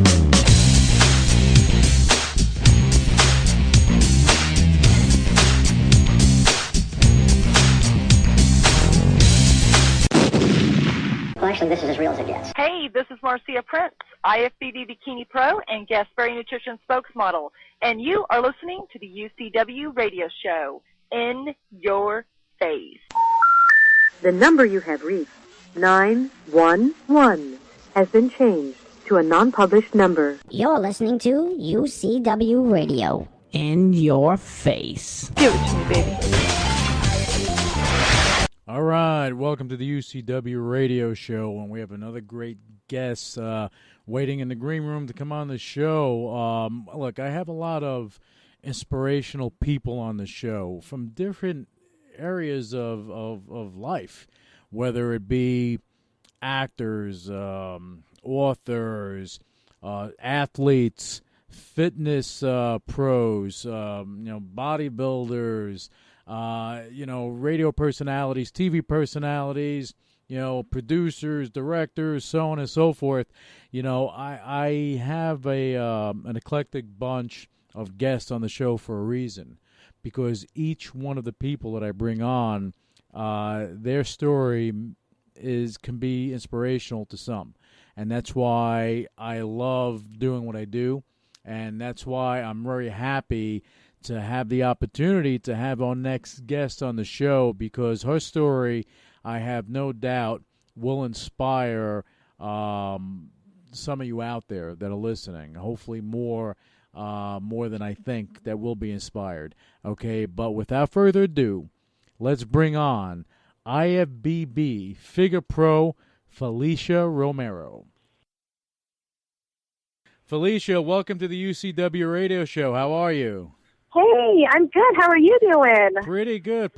Well, actually, this is as real as it gets. Hey, this is Marcia Prince, IFBB Bikini Pro and Guest Berry Nutrition spokesmodel, and you are listening to the UCW radio show, In Your Face. The number you have reached, 911, has been changed to a non-published number. You're listening to UCW Radio. In your face. Give it to me, baby. All right, welcome to the UCW radio show, and we have another great guest waiting in the green room to come on the show. Look, I have a lot of inspirational people on the show from different areas of life, whether it be actors, authors, athletes, fitness pros, bodybuilders, radio personalities, TV personalities, producers, directors, so on and so forth. I have an eclectic bunch of guests on the show for a reason, because each one of the people that I bring on, their story can be inspirational to some. And that's why I love doing what I do, and that's why I'm very happy to have the opportunity to have our next guest on the show, because her story, I have no doubt, will inspire some of you out there that are listening. Hopefully more than I think that will be inspired. Okay, but without further ado, let's bring on IFBB Figure Pro Felicia Romero. Felicia, welcome to the UCW radio show. How are you? Hey, I'm good. How are you doing? Pretty good.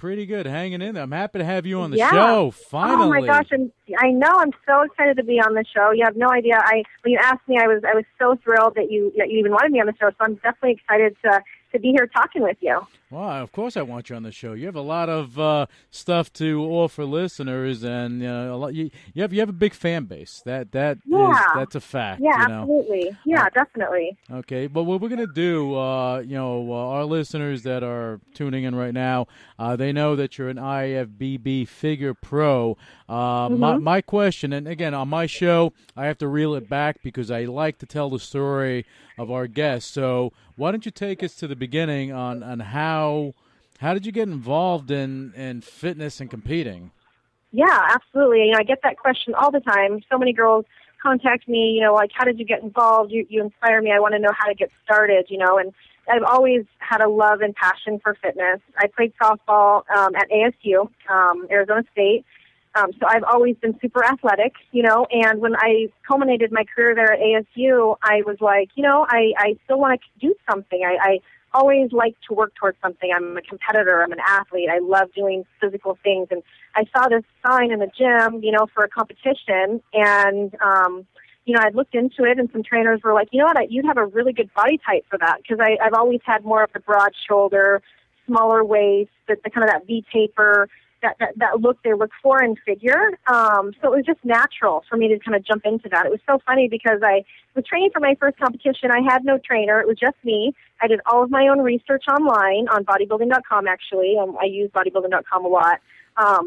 Hanging in there. I'm happy to have you on the show, finally. Oh, my gosh. I know. I'm so excited to be on the show. You have no idea. When you asked me, I was so thrilled that you even wanted me on the show, so I'm definitely excited to be here talking with you. Well, of course I want you on the show. You have a lot of stuff to offer listeners, and you have a big fan base. That's a fact. Yeah, absolutely. Yeah, definitely. Okay, but what we're gonna do, our listeners that are tuning in right now, they know that you're an IFBB Figure Pro. My question, and again on my show, I have to reel it back because I like to tell the story of our guests. So why don't you take us to the beginning on how did you get involved in fitness and competing? Yeah, absolutely. I get that question all the time. So many girls contact me, how did you get involved? You inspire me. I want to know how to get started, and I've always had a love and passion for fitness. I played softball at ASU, Arizona State. So I've always been super athletic, and when I culminated my career there at ASU, I was like, I still want to do something. I always like to work towards something. I'm a competitor. I'm an athlete. I love doing physical things. And I saw this sign in the gym, for a competition, and, I looked into it, and some trainers were like, you'd have a really good body type for that, because I've always had more of the broad shoulder, smaller waist, the kind of that V-taper, that look they look for in figure. So it was just natural for me to kind of jump into that. It was so funny because I was training for my first competition. I had no trainer. It was just me. I did all of my own research online on bodybuilding.com, actually. I use bodybuilding.com a lot. I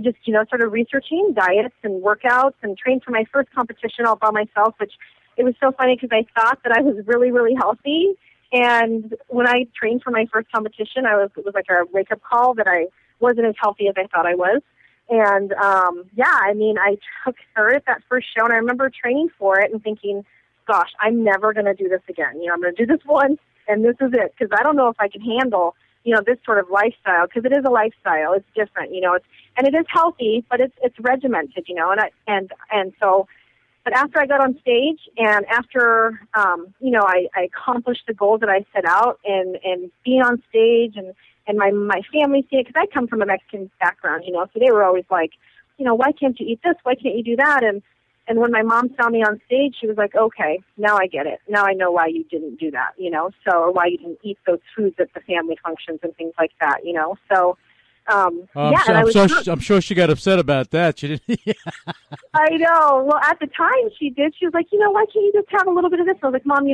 just, started researching diets and workouts and trained for my first competition all by myself, which it was so funny because I thought that I was really, really healthy. And when I trained for my first competition, it was like a wake-up call that I wasn't as healthy as I thought I was. And, I took third at that first show, and I remember training for it and thinking, gosh, I'm never going to do this again. I'm going to do this once, and this is it, because I don't know if I can handle, this sort of lifestyle, because it is a lifestyle. It's different, and it is healthy, but it's regimented, but after I got on stage and after, I accomplished the goals that I set out and being on stage and my family see it, because I come from a Mexican background, so they were always like, why can't you eat this? Why can't you do that? And when my mom saw me on stage, she was like, okay, now I get it. Now I know why you didn't do that, or why you didn't eat those foods at the family functions and things like that, So I'm sure she got upset about that. She didn't. I know. Well, at the time she did. She was like, why can't you just have a little bit of this? I was like, Mom,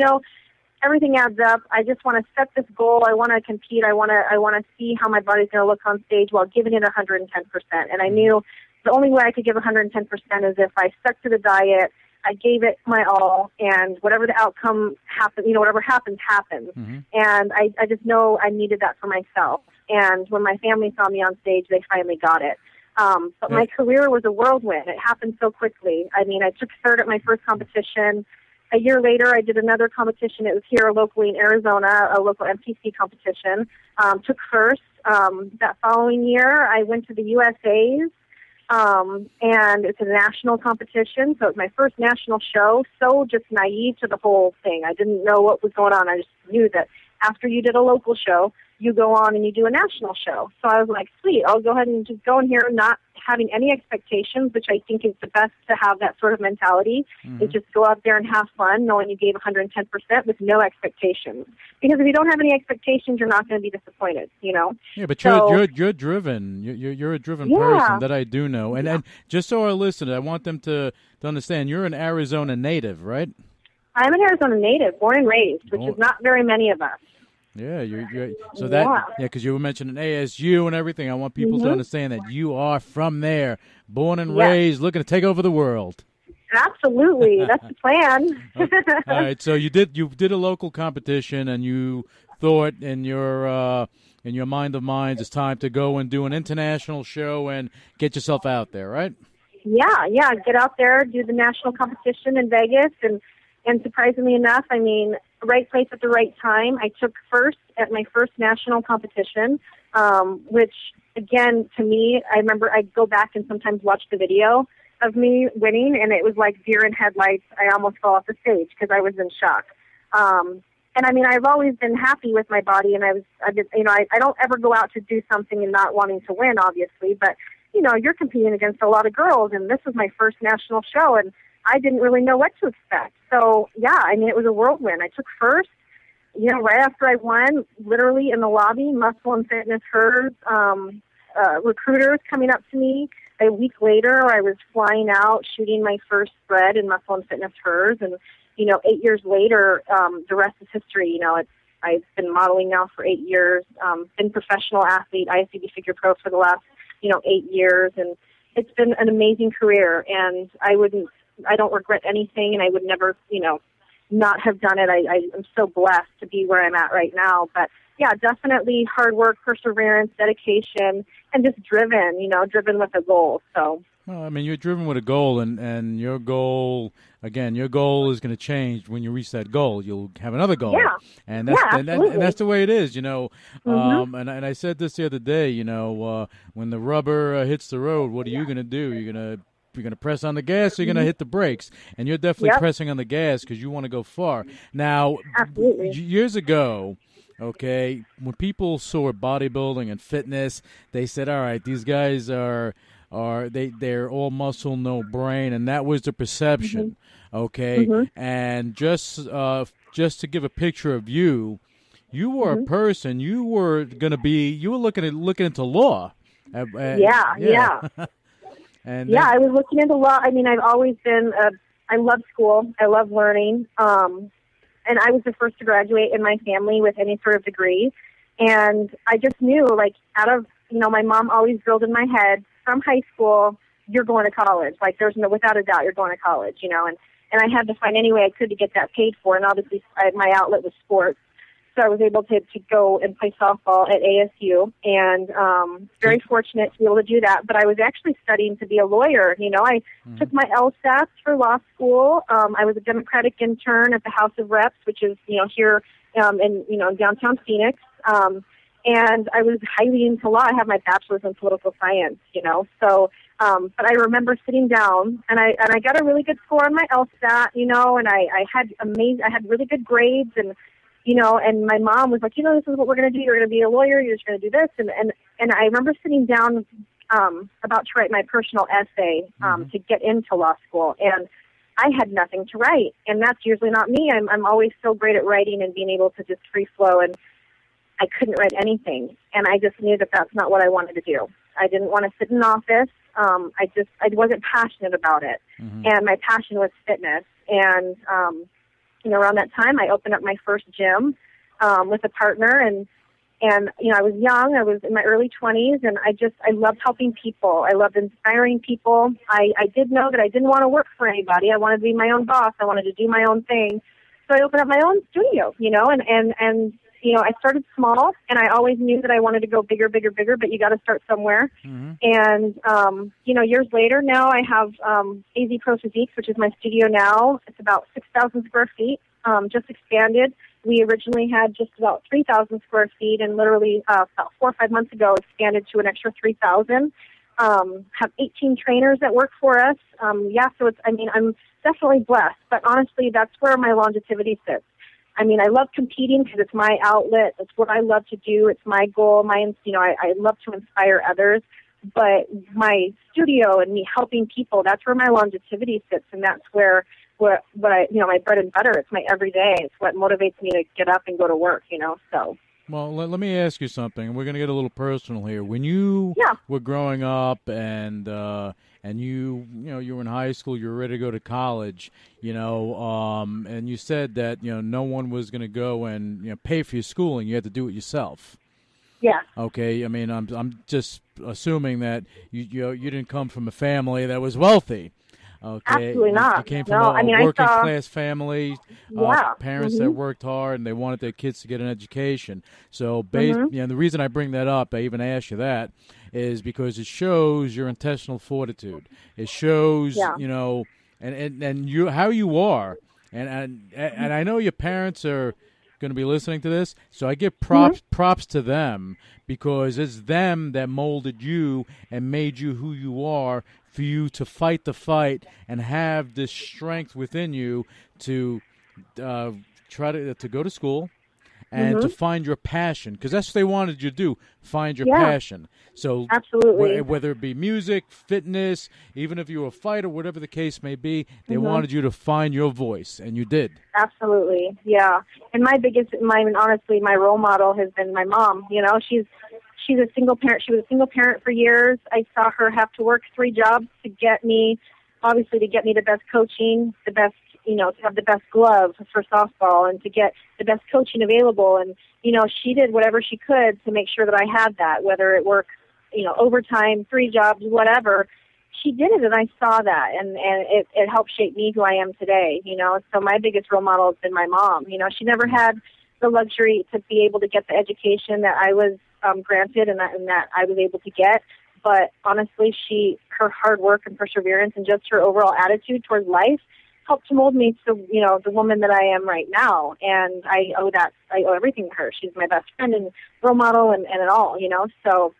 everything adds up. I just want to set this goal. I want to compete. I want to see how my body's going to look on stage while giving it 110%. And I knew the only way I could give 110% is if I stuck to the diet, I gave it my all, and whatever the outcome happens, whatever happens, happens. Mm-hmm. And I just know I needed that for myself. And when my family saw me on stage, they finally got it. But my career was a whirlwind. It happened so quickly. I mean, I took third at my first competition. A year later, I did another competition. It was here locally in Arizona, a local MTC competition. Took first. That following year, I went to the USA's, and it's a national competition. So it was my first national show. So just naive to the whole thing. I didn't know what was going on. I just knew that after you did a local show, you go on and you do a national show. So I was like, sweet, I'll go ahead and just go in here not having any expectations, which I think is the best to have that sort of mentality, is just go out there and have fun, knowing you gave 110% with no expectations. Because if you don't have any expectations, you're not going to be disappointed, Yeah, but you're driven. You're a driven person that I do know. And just so our listeners, I want them to understand, you're an Arizona native, right? I'm an Arizona native, born and raised, which is not very many of us. Yeah, because you were mentioning ASU and everything. I want people to understand that you are from there, born and raised, looking to take over the world. Absolutely, that's the plan. All right, so you did a local competition, and you thought in your mind of minds, it's time to go and do an international show and get yourself out there, right? Yeah, get out there, do the national competition in Vegas, and surprisingly enough, I mean, right place at the right time. I took first at my first national competition, which, again, to me, I remember I'd go back and sometimes watch the video of me winning, and it was like deer in headlights. I almost fell off the stage because I was in shock. And I mean, I've always been happy with my body, and I don't ever go out to do something and not wanting to win, obviously, but, you're competing against a lot of girls, and this was my first national show, and I didn't really know what to expect. So, I mean, it was a whirlwind. I took first, right after I won, literally in the lobby, Muscle and Fitness Hers, recruiters coming up to me. A week later, I was flying out, shooting my first spread in Muscle and Fitness Hers. And, 8 years later, the rest is history. I've been modeling now for 8 years, been professional athlete, IFBB Figure Pro for the last, 8 years. And it's been an amazing career. And I don't regret anything, and I would never, not have done it. I'm so blessed to be where I'm at right now. But, definitely hard work, perseverance, dedication, and just driven with a goal. So. Well, I mean, you're driven with a goal, and your goal, again, your goal is going to change when you reach that goal. You'll have another goal. Yeah. And that's the way it is, And I said this the other day, when the rubber hits the road, what are you going to do? You're going to press on the gas, or you're going to hit the brakes. And you're definitely pressing on the gas because you want to go far. Now, years ago, okay, when people saw bodybuilding and fitness, they said, all right, these guys they're all muscle, no brain, and that was the perception, okay? And just to give a picture of you were a person, you were looking into law. Yeah. And I was looking into law. I mean, I've always been, I love school. I love learning. And I was the first to graduate in my family with any sort of degree. And I just knew, out of, my mom always drilled in my head, from high school, you're going to college. There's without a doubt, you're going to college, and I had to find any way I could to get that paid for. And obviously, my outlet was sports. So I was able to go and play softball at ASU, and very fortunate to be able to do that. But I was actually studying to be a lawyer. I took my LSATs for law school. I was a Democratic intern at the House of Reps, which is, here in downtown Phoenix. And I was highly into law. I have my bachelor's in political science, So, but I remember sitting down, and I got a really good score on my LSAT, and I had really good grades, and and my mom was like, this is what we're going to do. You're going to be a lawyer. You're just going to do this. And I remember sitting down about to write my personal essay to get into law school. And I had nothing to write. And that's usually not me. I'm always so great at writing and being able to just free flow. And I couldn't write anything, and I just knew that that's not what I wanted to do. I didn't want to sit in an office. I wasn't passionate about it, and my passion was fitness. And around that time, I opened up my first gym with a partner, and I was young. I was in my early 20s, and I loved helping people. I loved inspiring people. I did know that I didn't want to work for anybody. I wanted to be my own boss. I wanted to do my own thing. So I opened up my own studio, and I started small, and I always knew that I wanted to go bigger, but you got to start somewhere. And, years later, now I have AZ Pro Physique, which is my studio now. It's about 6,000 square feet, just expanded. We originally had just about 3,000 square feet, and literally about 4 or 5 months ago expanded to an extra 3,000. Have 18 trainers that work for us. So I'm definitely blessed, but honestly, that's where my longevity sits. I mean, I love competing because it's my outlet. It's what I love to do. It's my goal. I love to inspire others. But my studio and me helping people, that's where my longevity sits, and that's where what I my bread and butter. It's my everyday. It's what motivates me to get up and go to work. So. Well, let me ask you something. We're going to get a little personal here. When you were growing up and you were in high school, you were ready to go to college, and you said that, no one was going to go and, pay for your schooling. You had to do it yourself. Yeah. Okay. I mean, I'm just assuming that you didn't come from a family that was wealthy. Okay. Absolutely not. You came from a working class family, parents that worked hard, and they wanted their kids to get an education. So, the reason I bring that up, I even asked you that, is because it shows your intestinal fortitude. It shows, and you how you are, and I know your parents are going to be listening to this, so I give props to them, because it's them that molded you and made you who you are, for you to fight the fight and have this strength within you to try to go to school and to find your passion, because that's what they wanted you to do, find your passion. So absolutely, whether it be music, fitness, even if you were a fighter, whatever the case may be, they wanted you to find your voice, and you did. Absolutely, yeah. And honestly, my role model has been my mom. She's a single parent. She was a single parent for years. I saw her have to work 3 jobs to get me the best coaching, the best, to have the best gloves for softball, and to get the best coaching available. And, she did whatever she could to make sure that I had that, whether it worked, overtime, 3 jobs, whatever. She did it, and I saw that, and it helped shape me who I am today, So my biggest role model has been my mom. She never had the luxury to be able to get the education that I was granted and that I was able to get. But honestly, her hard work and perseverance and just her overall attitude towards life helped to mold me to, the woman that I am right now. And I owe everything to her. She's my best friend and role model and it all, So,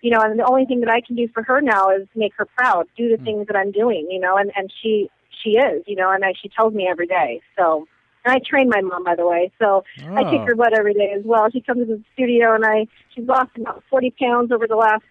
and the only thing that I can do for her now is make her proud, do the things that I'm doing, and she is, and she tells me every day. So. And I train my mom, by the way, so I kick her butt every day as well. She comes to the studio, and she's lost about 40 pounds over the last,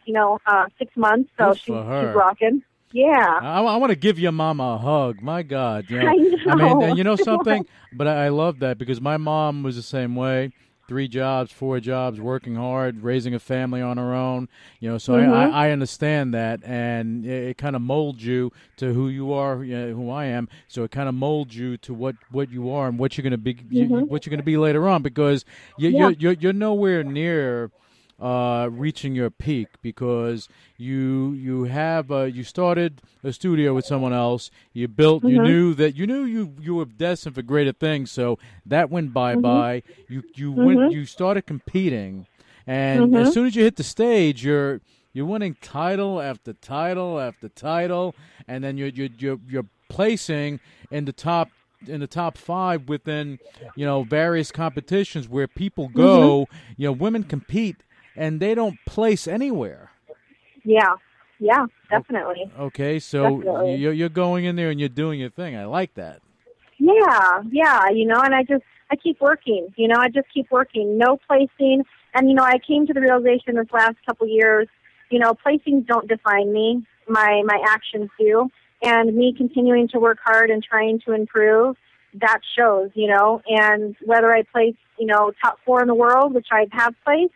6 months, so she's rocking. Yeah. I want to give your mama a hug. My God. I know. And you know something? But I love that, because my mom was the same way. 3 jobs, 4 jobs, working hard, raising a family on her own. So I understand that, and it kind of molds you to who you are, who I am. So it kind of molds you to what you are and what you're going to be, what you're going to be later on, because you're nowhere near reaching your peak, because you started a studio with someone else. You built. You knew you were destined for greater things. So that went bye. You started competing, and as soon as you hit the stage, you're winning title after title after title, and then you're placing in the top 5 within various competitions where people go. Women compete, and they don't place anywhere. Yeah, definitely. Okay, so you're going in there and you're doing your thing. I like that. Yeah, and I keep working. I just keep working. No placing, and I came to the realization this last couple years. Placings don't define me. My actions do, and me continuing to work hard and trying to improve. that shows, and whether I place, top 4 in the world, which I have placed,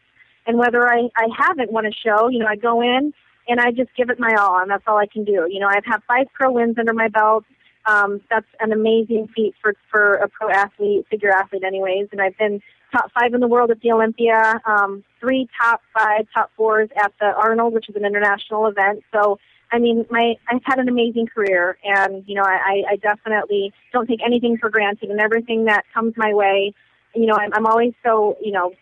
and whether I haven't won a show, I go in and I just give it my all, and that's all I can do. I've had 5 pro wins under my belt. That's an amazing feat for a pro athlete, figure athlete anyways, and I've been top 5 in the world at the Olympia, 3 top 5, top 4s at the Arnold, which is an international event. So, I've had an amazing career, and, I definitely don't take anything for granted, and everything that comes my way, I'm always so,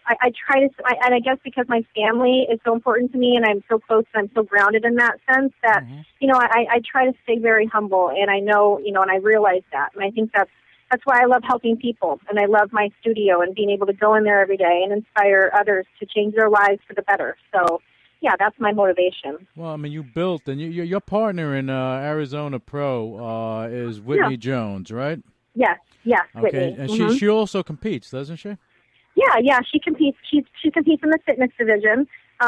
I try to, and I guess because my family is so important to me, and I'm so close and I'm so grounded in that sense that, I try to stay very humble, and I know, and I realize that, and I think that's why I love helping people, and I love my studio and being able to go in there every day and inspire others to change their lives for the better. So, yeah, that's my motivation. Well, you built, and your partner in Arizona Pro is Whitney Jones, right? Yes, okay, Whitney. And she also competes, doesn't she? Yeah, she competes. She competes in the fitness division,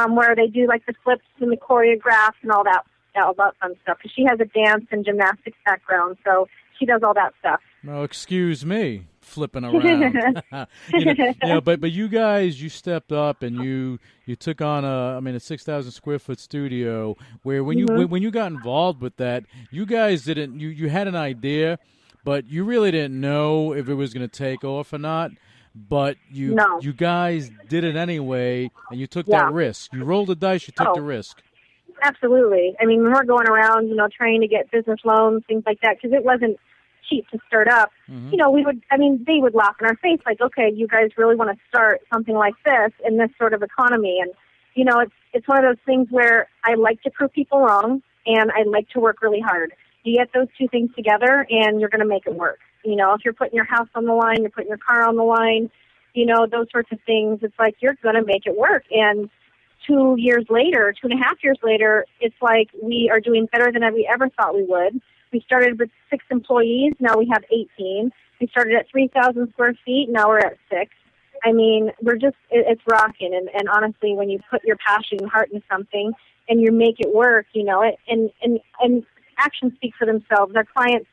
where they do like the flips and the choreographs and all that fun stuff. Because she has a dance and gymnastics background, so she does all that stuff. No, excuse me, flipping around. But you guys, you stepped up and you took on a 6,000 square foot studio where when you got involved with that, you guys didn't you had an idea, but you really didn't know if it was going to take off or not. But you guys did it anyway, and you took that risk. You rolled the dice, you took the risk. Absolutely. When we're going around, trying to get business loans, things like that, because it wasn't cheap to start up, we would, they would laugh in our face like, okay, you guys really want to start something like this in this sort of economy. And, it's one of those things where I like to prove people wrong and I like to work really hard. You get those two things together and you're going to make it work. If you're putting your house on the line, you're putting your car on the line, those sorts of things, it's like you're going to make it work. And 2.5 years later, it's like we are doing better than we ever thought we would. We started with 6 employees. Now we have 18. We started at 3,000 square feet. Now we're at 6. We're just, it's rocking. And honestly, when you put your passion and heart into something and you make it work, and actions speak for themselves. Our clients,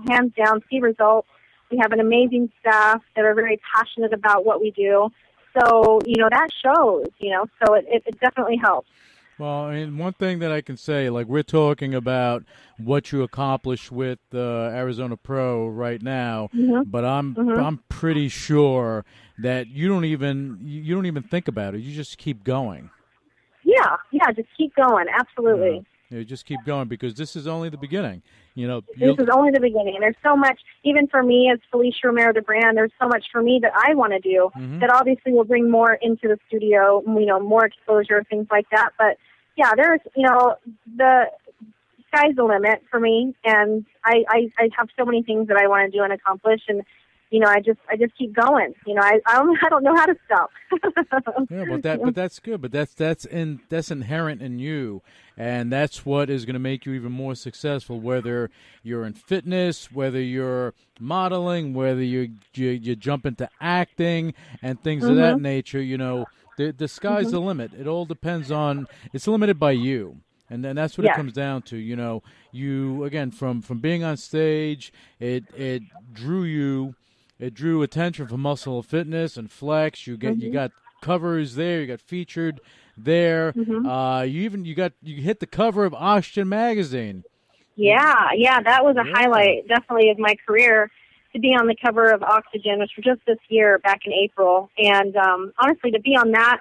hands down, see results. We have an amazing staff that are very passionate about what we do. So, that shows, so it definitely helps. Well, one thing that I can say, like we're talking about what you accomplished with Arizona Pro right now, but I'm pretty sure that you don't even think about it. You just keep going. Yeah, just keep going. Absolutely. Just keep going because this is only the beginning. This is only the beginning. And there's so much, even for me as Felicia Romero, the brand, there's so much for me that I want to do that obviously will bring more into the studio, more exposure, things like that. But yeah, there's, the sky's the limit for me. And I have so many things that I want to do and accomplish. And, I just keep going. I don't know how to stop. Yeah, but that's good. But that's inherent in you, and that's what is going to make you even more successful. Whether you're in fitness, whether you're modeling, whether you jump into acting and things of that nature. The sky's the limit. It all depends on. It's limited by you. And then that's what it comes down to. You again from being on stage, it drew you. It drew attention from Muscle Fitness and Flex. You got covers there. You got featured there. You hit the cover of Oxygen magazine. Yeah, that was a highlight definitely of my career, to be on the cover of Oxygen, which was just this year back in April. And honestly, to be on that,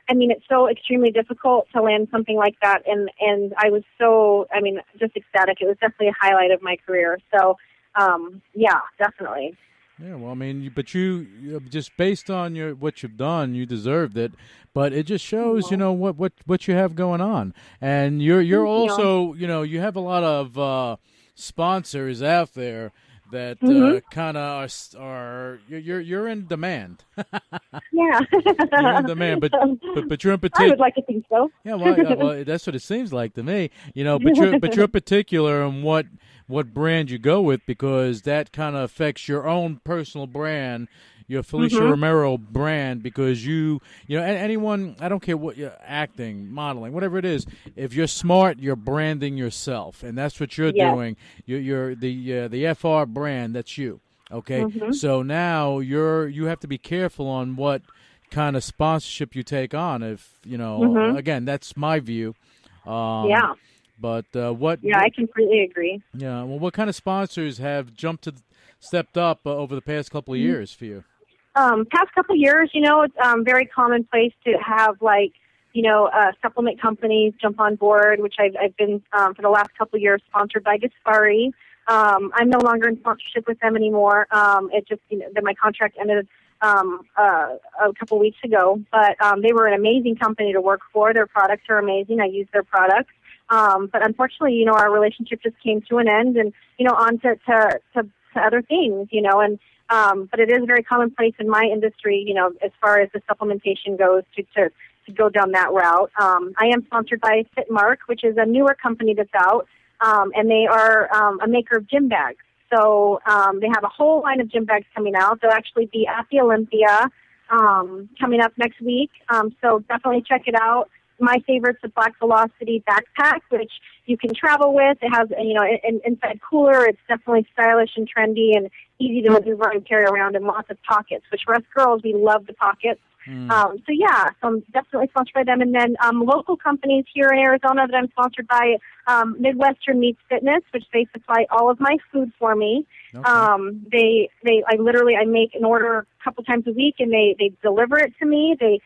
it's so extremely difficult to land something like that, and I was so just ecstatic. It was definitely a highlight of my career. So. Yeah, definitely. Yeah, well, but you just based on what you've done, you deserved it. But it just shows, what you have going on, and you're also, you have a lot of sponsors out there that kind of are you're in demand. Yeah, you're in demand, but you're in particular. I would like to think so. Yeah, well, that's what it seems like to me. But you're particular on what brand you go with, because that kind of affects your own personal brand, your Felicia Romero brand, because you know, anyone, I don't care what you're acting, modeling, whatever it is, if you're smart, you're branding yourself, and that's what you're doing. You're the FR brand. That's you. Okay, so now you have to be careful on what kind of sponsorship you take on. If you know, again, that's my view. But I completely agree. Yeah. Well, what kind of sponsors have stepped up over the past couple of years for you? Past couple of years, you know, it's very commonplace to have supplement companies jump on board, which I've been for the last couple of years sponsored by Gaspari. I'm no longer in sponsorship with them anymore. It just my contract ended a couple weeks ago, but they were an amazing company to work for. Their products are amazing. I use their products. But unfortunately, you know, our relationship just came to an end, and you know, on to other things, you know, and but it is very commonplace in my industry, you know, as far as the supplementation goes, to go down that route. I am sponsored by Fitmark, which is a newer company that's out, and they are a maker of gym bags. So they have a whole line of gym bags coming out. They'll actually be at the Olympia coming up next week. So definitely check it out. My favorite's the Black Velocity backpack, which you can travel with. It has, you know, inside cooler. It's definitely stylish and trendy and easy to maneuver and carry around, and lots of pockets, which for us girls, we love the pockets. So I'm definitely sponsored by them. And then local companies here in Arizona that I'm sponsored by, Midwestern Meats Fitness, which they supply all of my food for me. Okay. I make an order a couple times a week, and they deliver it to me. They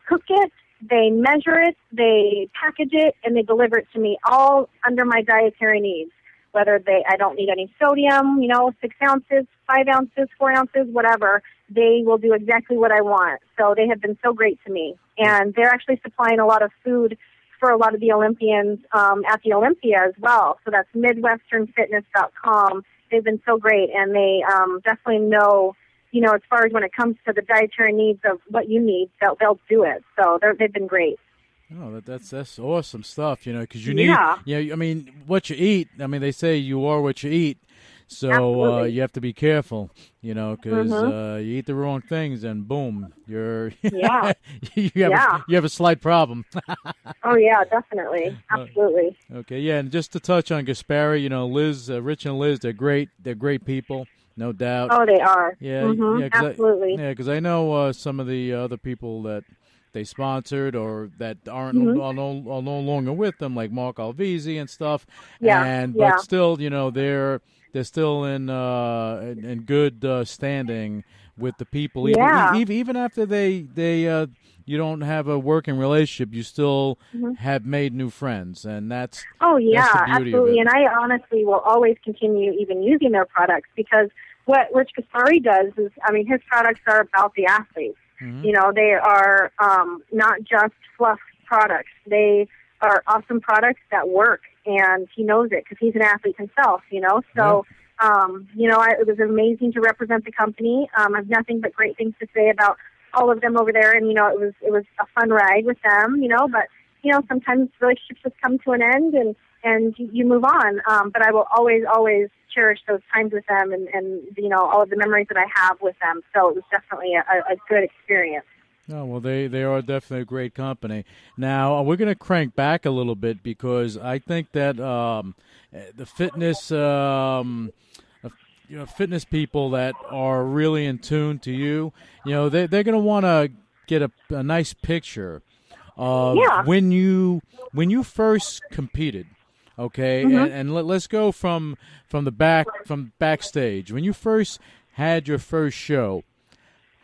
cook it. They measure it, they package it, and they deliver it to me all under my dietary needs. Whether I don't need any sodium, you know, 6 ounces, 5 ounces, 4 ounces, whatever, they will do exactly what I want. So they have been so great to me. And they're actually supplying a lot of food for a lot of the Olympians at the Olympia as well. So that's MidwesternFitness.com. They've been so great, and they definitely know, you know, as far as when it comes to the dietary needs of what you need, they'll do it. So they've been great. Oh, that's awesome stuff, you know, because you need, you know, I mean, what you eat, I mean, they say you are what you eat. So you have to be careful, you know, because you eat the wrong things and boom, you have a slight problem. Oh, yeah, definitely. Absolutely. Okay, yeah, and just to touch on Gaspari, you know, Liz, Rich and Liz, they're great. They're great people. No doubt. Oh, they are. Yeah, absolutely. Because I know some of the other people that they sponsored or that are no longer with them, like Mark Alvisi and stuff. But still, you know, they're still in good standing with the people. Even after they you don't have a working relationship, you still have made new friends, and that's the beauty absolutely. of it. And I honestly will always continue even using their products, because what Rich Gaspari does is, I mean, his products are about the athletes. You know, they are not just fluff products. They are awesome products that work, and he knows it because he's an athlete himself, you know. So, you know, it was amazing to represent the company. I have nothing but great things to say about all of them over there, and, you know, it was a fun ride with them, you know, but, you know, sometimes relationships just come to an end, and you move on. But I will always cherish those times with them, and you know, all of the memories that I have with them. So it was definitely a good experience. Oh, well, they are definitely a great company. Now, we're going to crank back a little bit, because I think that the fitness, fitness people that are really in tune to you, you know, they're going to want to get a nice picture of when you first competed. Okay, and let's go from backstage. When you first had your first show,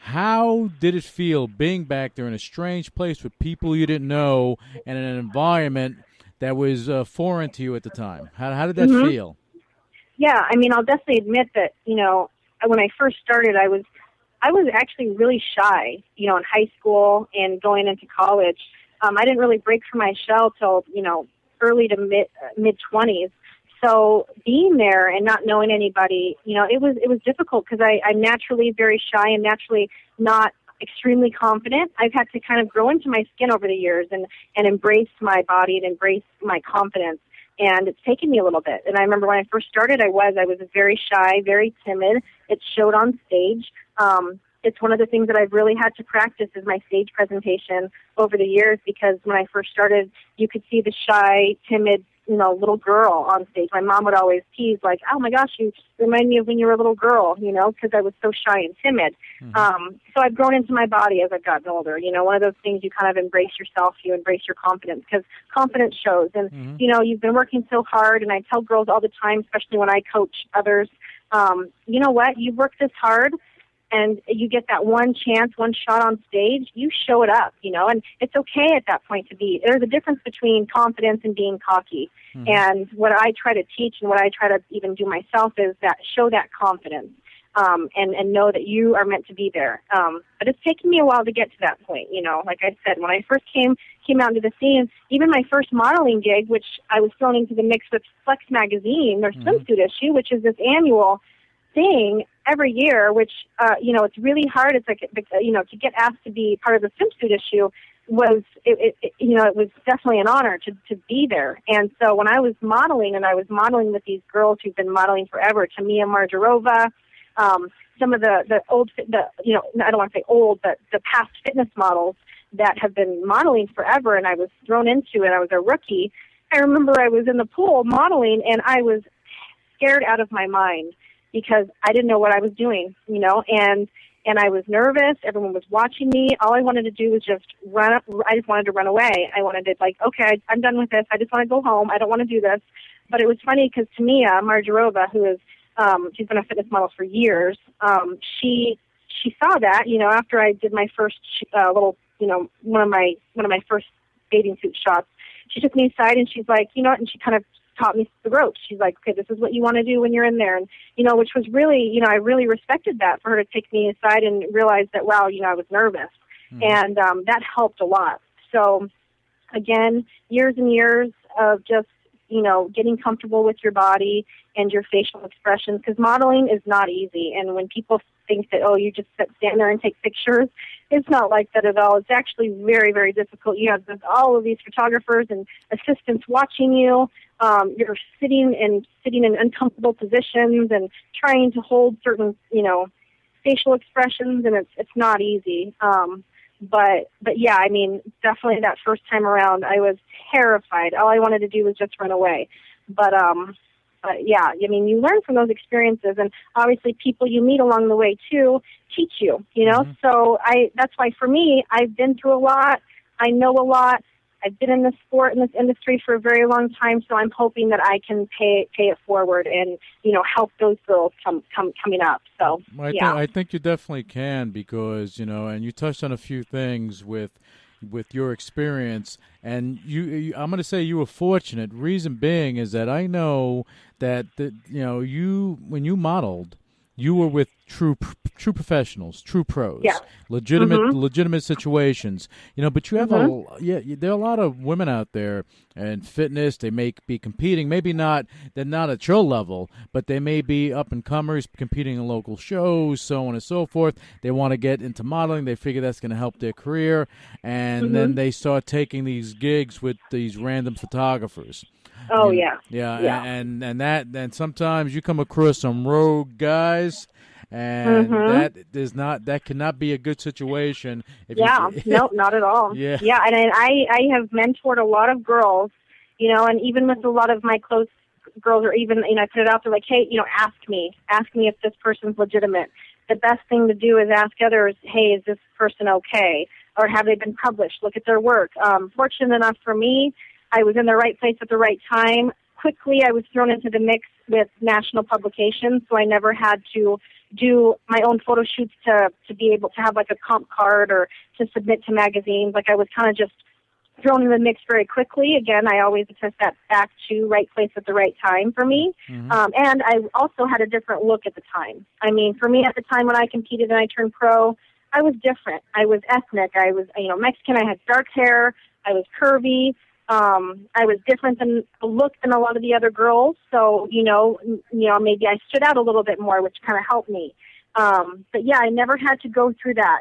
how did it feel being back there in a strange place with people you didn't know and in an environment that was foreign to you at the time? How did that feel? Yeah, I mean, I'll definitely admit that, you know, when I first started, I was actually really shy, you know, in high school and going into college. I didn't really break from my shell till, you know, early to mid 20s. So being there and not knowing anybody, you know, it was difficult, because I'm naturally very shy and naturally not extremely confident. I've had to kind of grow into my skin over the years and embrace my body and embrace my confidence. And it's taken me a little bit. And I remember when I first started, I was very shy, very timid. It showed on stage. it's one of the things that I've really had to practice is my stage presentation over the years, because when I first started, you could see the shy, timid, little girl on stage. My mom would always tease, like, oh my gosh, you remind me of when you were a little girl, because I was so shy and timid. So I've grown into my body as I've gotten older. One of those things, you kind of embrace yourself, you embrace your confidence, because confidence shows. And, you've been working so hard, and I tell girls all the time, especially when I coach others, you know what, you've worked this hard, and you get that one chance, one shot on stage, you show it up, and it's okay at that point to be. There's a difference between confidence and being cocky. And what I try to teach and what I try to even do myself is that show that confidence, and know that you are meant to be there. But it's taken me a while to get to that point, like I said, when I first came out into the scene, even my first modeling gig, which I was thrown into the mix with Flex Magazine, their swimsuit issue, which is this annual thing every year, which, it's really hard. It's like, to get asked to be part of the swimsuit issue it was definitely an honor to be there. And so when I was modeling, and I was modeling with these girls who've been modeling forever, Tamia Margarova, some of the old, I don't want to say old, but the past fitness models that have been modeling forever, and I was thrown into it. I was a rookie. I remember I was in the pool modeling, and I was scared out of my mind, because I didn't know what I was doing, and I was nervous. Everyone was watching me. All I wanted to do was just run up. I just wanted to run away. I wanted to, okay, I'm done with this. I just want to go home. I don't want to do this. But it was funny, because Tamia Margarova, who is, she's been a fitness model for years, she saw that, after I did my first one of my first bathing suit shots, she took me aside and she's like, and she kind of taught me the ropes. She's like, okay, this is what you want to do when you're in there. And, which was really, I really respected that, for her to take me aside and realize that, wow, I was nervous. And that helped a lot. So, again, years and years of just, getting comfortable with your body and your facial expressions, because modeling is not easy. And when people think that, oh, you just stand there and take pictures, it's not like that at all. It's actually very, very difficult. You have all of these photographers and assistants watching you. You're sitting in uncomfortable positions and trying to hold certain, facial expressions, and it's not easy. But yeah, I mean, definitely that first time around, I was terrified. All I wanted to do was just run away. But yeah, I mean, you learn from those experiences, and obviously people you meet along the way too teach you, So that's why for me, I've been through a lot. I know a lot. I've been in this sport, in this industry for a very long time, so I'm hoping that I can pay it forward and, help those girls coming up. So, I think you definitely can, because, and you touched on a few things with your experience, and you I'm going to say you were fortunate. Reason being is that I know that, when you modeled, you were with true professionals, true pros, legitimate situations. But you have there are a lot of women out there in fitness. They may be competing, they're not at your level, but they may be up and comers competing in local shows, so on and so forth. They want to get into modeling. They figure that's going to help their career, and then they start taking these gigs with these random photographers. Oh, yeah. And sometimes you come across some rogue guys, and that cannot be a good situation. No, not at all. Yeah, and I have mentored a lot of girls, and even with a lot of my close girls, or even, I put it out there like, hey, ask me if this person's legitimate. The best thing to do is ask others, hey, is this person okay? Or have they been published? Look at their work. Fortunate enough for me, I was in the right place at the right time. Quickly, I was thrown into the mix with national publications, so I never had to do my own photo shoots to be able to have like a comp card or to submit to magazines. Like, I was kind of just thrown in the mix very quickly. Again, I always attest that back to right place at the right time for me. And I also had a different look at the time. I mean, for me at the time when I competed and I turned pro, I was different. I was ethnic. I was, Mexican. I had dark hair. I was curvy. I was different than a lot of the other girls, so maybe I stood out a little bit more, which kind of helped me. But yeah, I never had to go through that,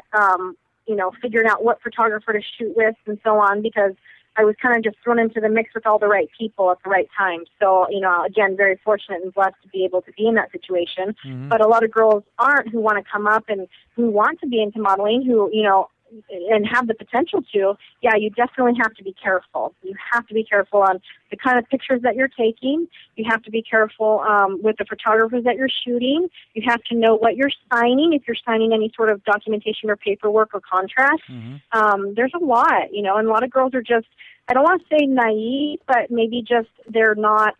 figuring out what photographer to shoot with and so on, because I was kind of just thrown into the mix with all the right people at the right time. So, again, very fortunate and blessed to be able to be in that situation. Mm-hmm. But a lot of girls aren't, who want to come up and who want to be into modeling, who, and have the potential to. Yeah, you definitely have to be careful. You have to be careful on the kind of pictures that you're taking. You have to be careful with the photographers that you're shooting. You have to know what you're signing, if you're signing any sort of documentation or paperwork or contract. Mm-hmm. There's a lot, and a lot of girls are just, I don't want to say naive, but maybe just they're not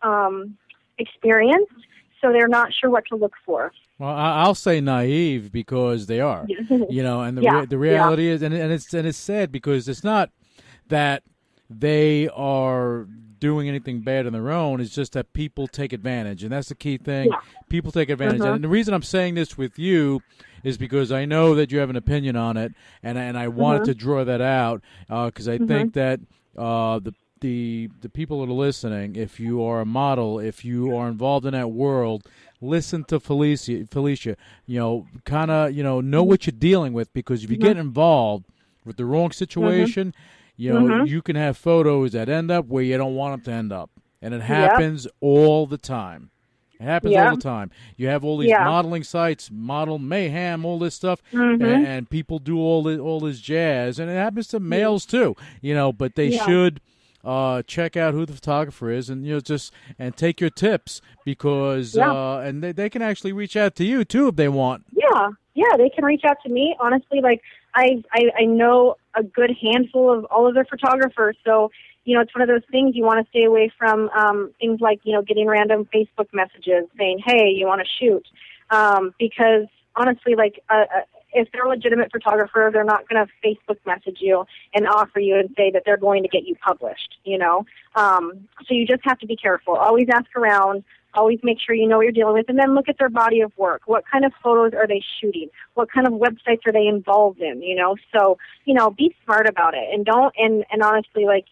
experienced, so they're not sure what to look for. Well, I'll say naive because they are, and the reality is, and it's sad because it's not that they are doing anything bad on their own. It's just that people take advantage, and that's the key thing. Yeah. People take advantage, and the reason I'm saying this with you is because I know that you have an opinion on it, and I wanted to draw that out because I think that the people that are listening, if you are a model, if you are involved in that world, listen to Felicia, kind of, know what you're dealing with, because if you get involved with the wrong situation, you can have photos that end up where you don't want them to end up. And it happens all the time. It happens all the time. You have all these modeling sites, Model Mayhem, all this stuff, and people do all this jazz. And it happens to males too, but they should check out who the photographer is, and and take your tips, because and they can actually reach out to you too if they want. Yeah, they can reach out to me. Honestly, like I know a good handful of all of their photographers, so it's one of those things you want to stay away from. Things like getting random Facebook messages saying, "Hey, you want to shoot?" Because honestly, like if they're a legitimate photographer, they're not going to Facebook message you and offer you and say that they're going to get you published, So you just have to be careful. Always ask around. Always make sure you know what you're dealing with, and then look at their body of work. What kind of photos are they shooting? What kind of websites are they involved in, So, be smart about it, and don't, and honestly, like,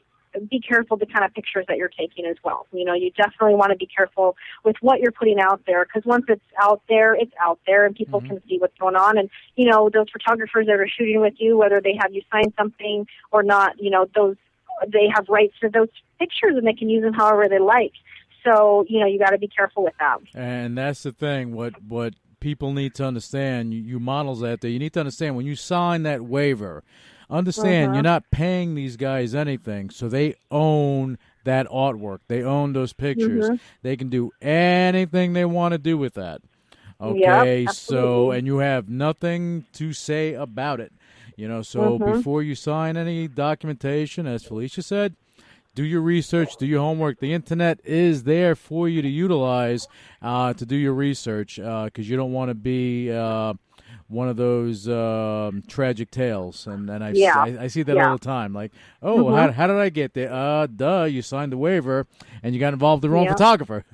be careful the kind of pictures that you're taking as well. You definitely want to be careful with what you're putting out there, because once it's out there, and people can see what's going on. And, those photographers that are shooting with you, whether they have you sign something or not, they have rights to those pictures, and they can use them however they like. So, you got to be careful with that. And that's the thing. What people need to understand, you models out there, you need to understand when you sign that waiver, understand you're not paying these guys anything, so they own that artwork. They own those pictures. They can do anything they want to do with that. Okay, so, and you have nothing to say about it. So before you sign any documentation, as Felicia said, do your research, do your homework. The Internet is there for you to utilize to do your research, because you don't want to be one of those tragic tales. And I see that all the time. Like, how did I get there? You signed the waiver, and you got involved with the wrong photographer.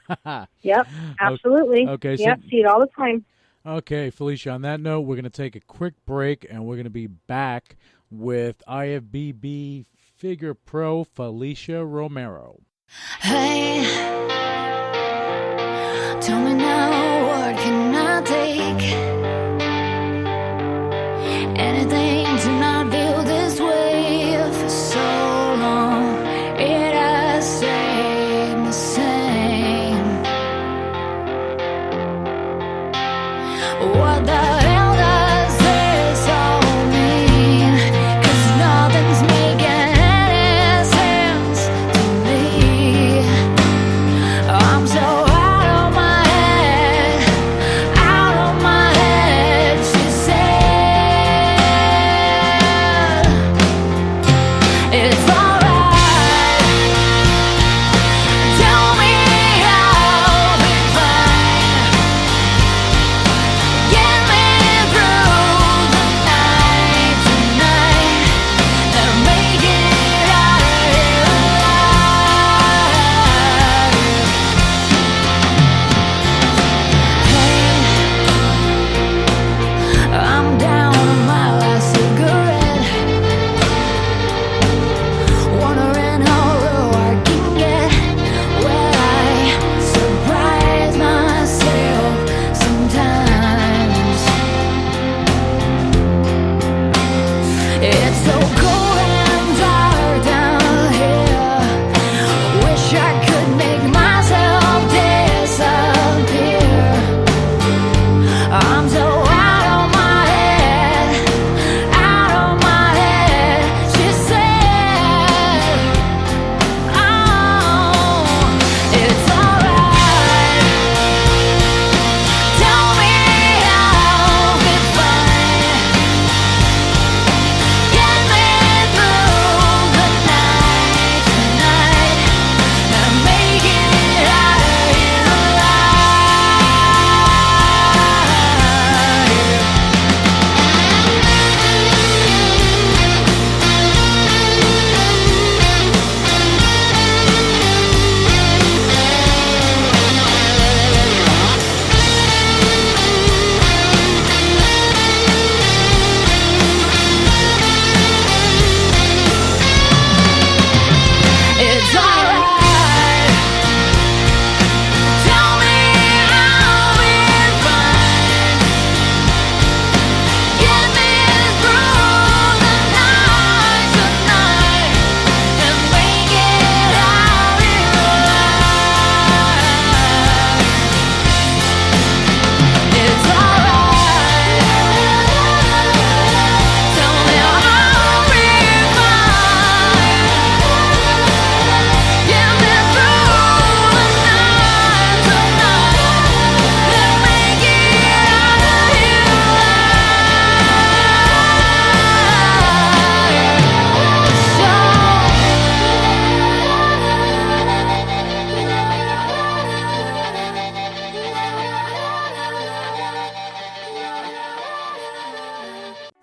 Yep, absolutely. Okay, see it all the time. Okay, Felicia, on that note, we're going to take a quick break, and we're going to be back with IFBB figure pro Felicia Romero. Hey, tell me now, what can I take? Anything to not feel this way for so long. It has stayed the same. What the hell does this all mean? 'Cause nothing's making any sense to me. I'm so out of my head, she said. It's alright, tell me I'll be fine. Give me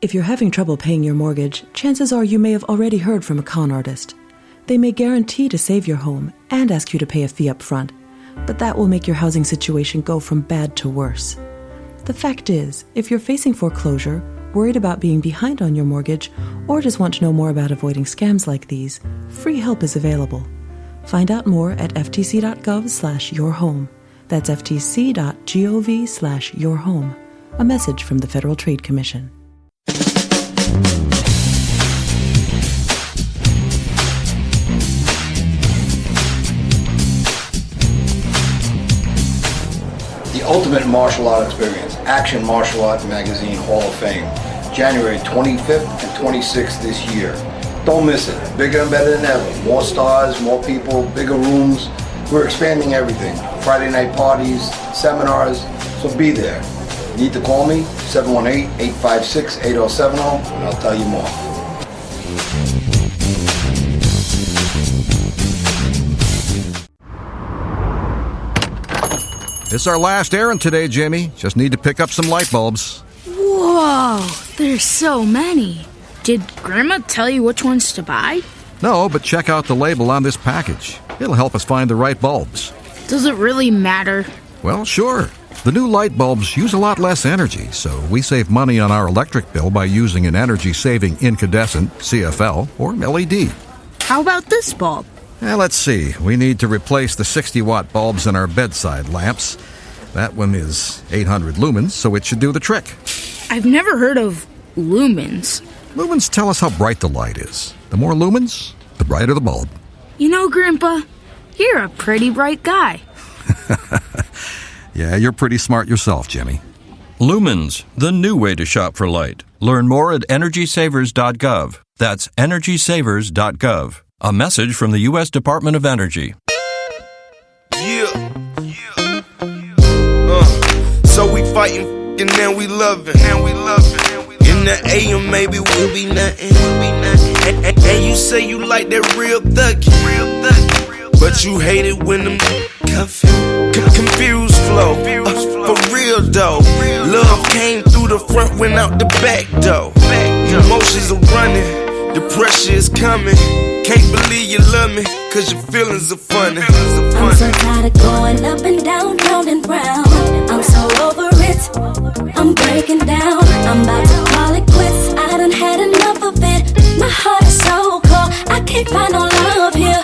If you're having trouble paying your mortgage, chances are you may have already heard from a con artist. They may guarantee to save your home and ask you to pay a fee up front, but that will make your housing situation go from bad to worse. The fact is, if you're facing foreclosure, worried about being behind on your mortgage, or just want to know more about avoiding scams like these, free help is available. Find out more at ftc.gov/yourhome. That's ftc.gov/yourhome. A message from the Federal Trade Commission. The Ultimate Martial Art Experience, Action Martial Art Magazine Hall of Fame, January 25th and 26th this year. Don't miss it. Bigger and better than ever. More stars, more people, bigger rooms. We're expanding everything. Friday night parties, seminars, so be there. Need to call me, 718-856-8070, and I'll tell you more. It's our last errand today, Jimmy. Just need to pick up some light bulbs. Whoa, there's so many. Did Grandma tell you which ones to buy? No, but check out the label on this package. It'll help us find the right bulbs. Does it really matter? Well, sure. The new light bulbs use a lot less energy, so we save money on our electric bill by using an energy-saving incandescent, CFL, or LED. How about this bulb? Let's see. We need to replace the 60-watt bulbs in our bedside lamps. That one is 800 lumens, so it should do the trick. I've never heard of lumens. Lumens tell us how bright the light is. The more lumens, the brighter the bulb. You know, Grandpa, you're a pretty bright guy. Yeah, you're pretty smart yourself, Jimmy. Lumens, the new way to shop for light. Learn more at EnergySavers.gov. That's EnergySavers.gov. A message from the U.S. Department of Energy. So we fighting and then we loving. In the AM, maybe we'll be nothing. And you say you like that real thuggy. But you hate it when them confused flow. For real though. Love came through the front, went out the back though. Emotions are running. The pressure is coming. Can't believe you love me, cause your feelings are funny. I'm so tired of going up and down, round and round. I'm so over it, I'm breaking down. I'm about to call it quits, I done had enough of it. My heart is so cold, I can't find no love here.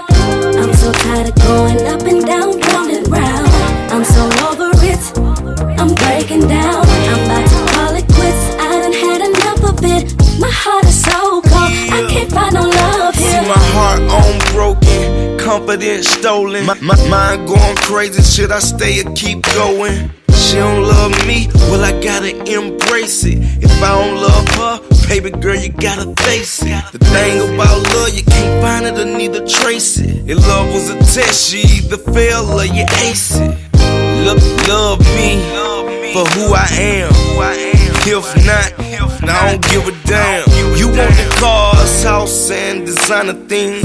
I'm so tired of going up and down, round and round. I'm so over it, I'm breaking down. I'm about to call it quits, I done had enough of it. My heart is so cold, I can't find no love here. See my heart on broken, confidence stolen. My mind going crazy, should I stay or keep going? She don't love me, well I gotta embrace it. If I don't love her, baby girl you gotta face it. The thing about love, you can't find it or neither trace it. If love was a test, you either fail or you ace it. Love me for who I am. If not, I don't give a damn. You want the cars, house, and designer things.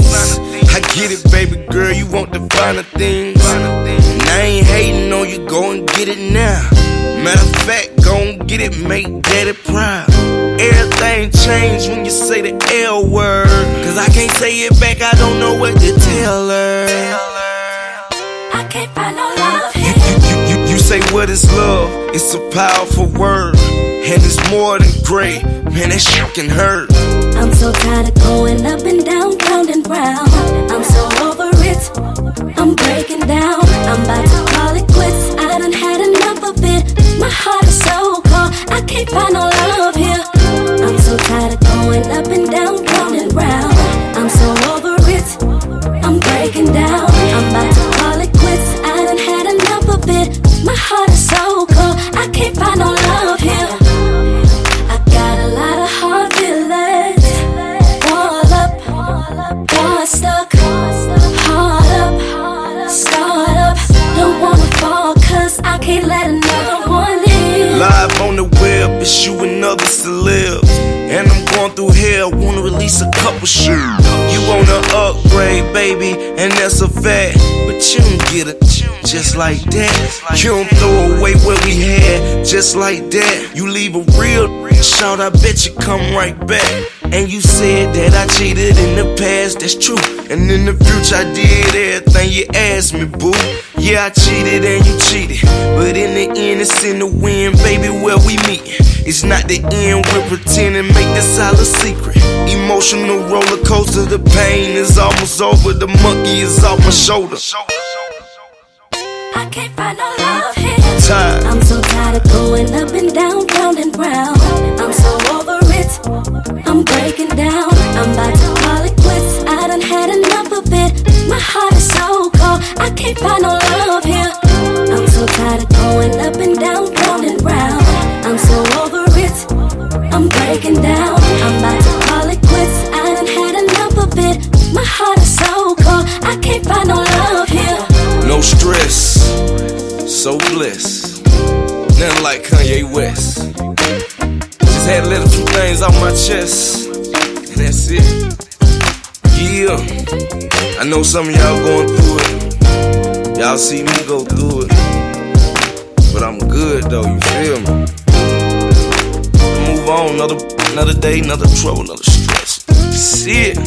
I get it, baby girl, you want the finer things. And I ain't hating on you, go and get it now. Matter of fact, go and get it, make daddy proud. Everything changed when you say the L word. Cause I can't say it back, I don't know what to tell her. I can't find no love here. You say what is love? It's a powerful word. And it's more than great, man, that shit can hurt. I'm so tired of going up and down, round and round. I'm so over it, I'm breaking down. I'm about to call it quits, I done had enough of it. My heart is so cold, I can't find no love here. I'm so tired of going up and down, round and round. I'm so over it, I'm breaking down. I'm about to call it quits, I done had enough of it. My heart is so cold, I can't find no love here. Got a lot of hard feelings. Wall up, got stuck. Hard up, start up. Don't wanna fall, cause I can't let another one in. Live on the web, it's you and other celebs. And I'm going through hell, wanna release a couple shoes. You wanna upgrade, great, baby, and that's a fact. But you don't get it just like that. You don't throw away what we had just like that. You leave a real shout, I bet you come right back. And you said that I cheated in the past, that's true. And in the future I did everything you asked me, boo. Yeah, I cheated and you cheated, but in the end it's in the win, baby, where we meet. It's not the end, we're pretending, make this all a secret. Emotional roller coaster, the pain is almost over, the monkey is off my shoulder. I can't find no love here. I'm so tired of going up and down, round and round. I'm so over it, I'm breaking down. I'm about to call it quits, I done had enough of it. My heart is so cold, I can't find no love here. I'm so tired of going up and down, round and round. I'm so over it, I'm breaking down. I'm about to call it quits, I done had enough of it. My heart is so cold, I can't find no love here. No stress, so bliss. Nothing like Kanye West. Just had to let a few things off my chest, and that's it. Yeah, I know some of y'all going through it. Y'all see me go through it, but I'm good though, you feel me? Move on, another day, another trouble, another stress. That's it.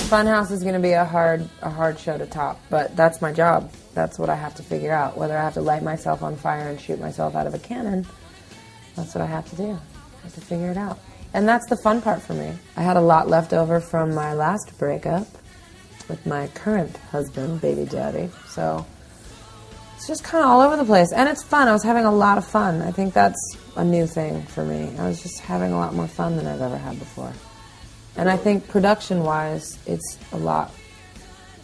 Funhouse is going to be a hard show to top, but that's my job. That's what I have to figure out. Whether I have to light myself on fire and shoot myself out of a cannon, that's what I have to do. I have to figure it out. And that's the fun part for me. I had a lot left over from my last breakup with my current husband, baby daddy, so it's just kind of all over the place. And it's fun. I was having a lot of fun. I think that's a new thing for me. I was just having a lot more fun than I've ever had before. And I think production-wise, it's a lot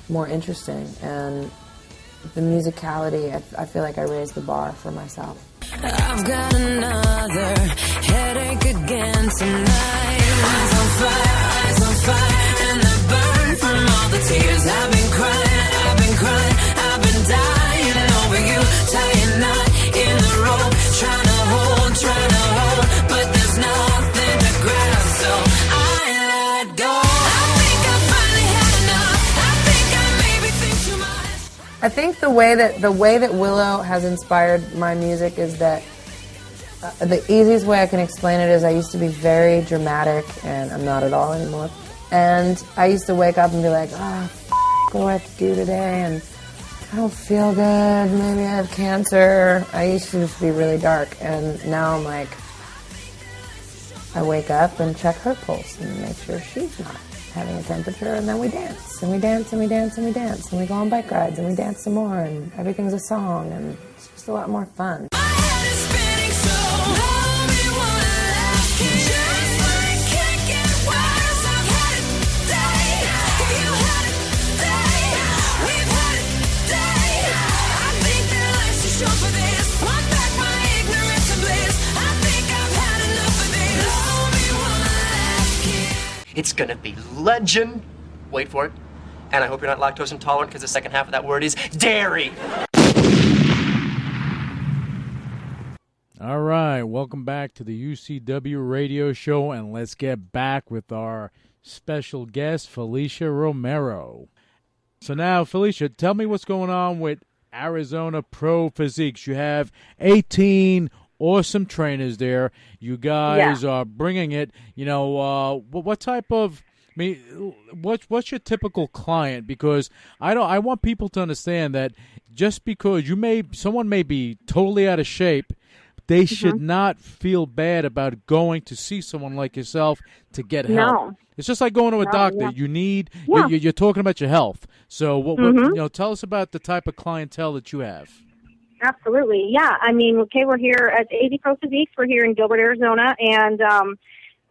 more interesting. And the musicality, I feel like I raised the bar for myself. I've got another headache again tonight. Eyes on fire, and the burn from all the tears. I've been crying, I've been dying over you. Tying knot in the rope, trying to hold, but there's nothing to grab, so I let go. I think I finally had enough. I think I maybe think too much. I think the way that Willow has inspired my music is that the easiest way I can explain it is I used to be very dramatic, and I'm not at all anymore. And I used to wake up and be like, what do I have to do today? And I don't feel good. Maybe I have cancer. I used to just be really dark, and now I'm like, I wake up and check her pulse and make sure she's not having a temperature, and then we dance, and we dance, and we dance, and we dance, and we go on bike rides, and we dance some more, and everything's a song, and it's just a lot more fun. It's gonna be legend. Wait for it. And I hope you're not lactose intolerant, because the second half of that word is dairy. All right, welcome back to the UCW radio show, and let's get back with our special guest, Felicia Romero. So now, Felicia, tell me what's going on with Arizona Pro Physiques. You have 18 awesome trainers there. You guys are bringing it. You know, what type of? I mean, what's your typical client? Because I want people to understand that just because someone may be totally out of shape, they should not feel bad about going to see someone like yourself to get help. No. It's just like going to a doctor. Yeah. You're talking about your health. So tell us about the type of clientele that you have. Absolutely. Yeah. I mean, we're here at AZ Pro Physiques. We're here in Gilbert, Arizona, and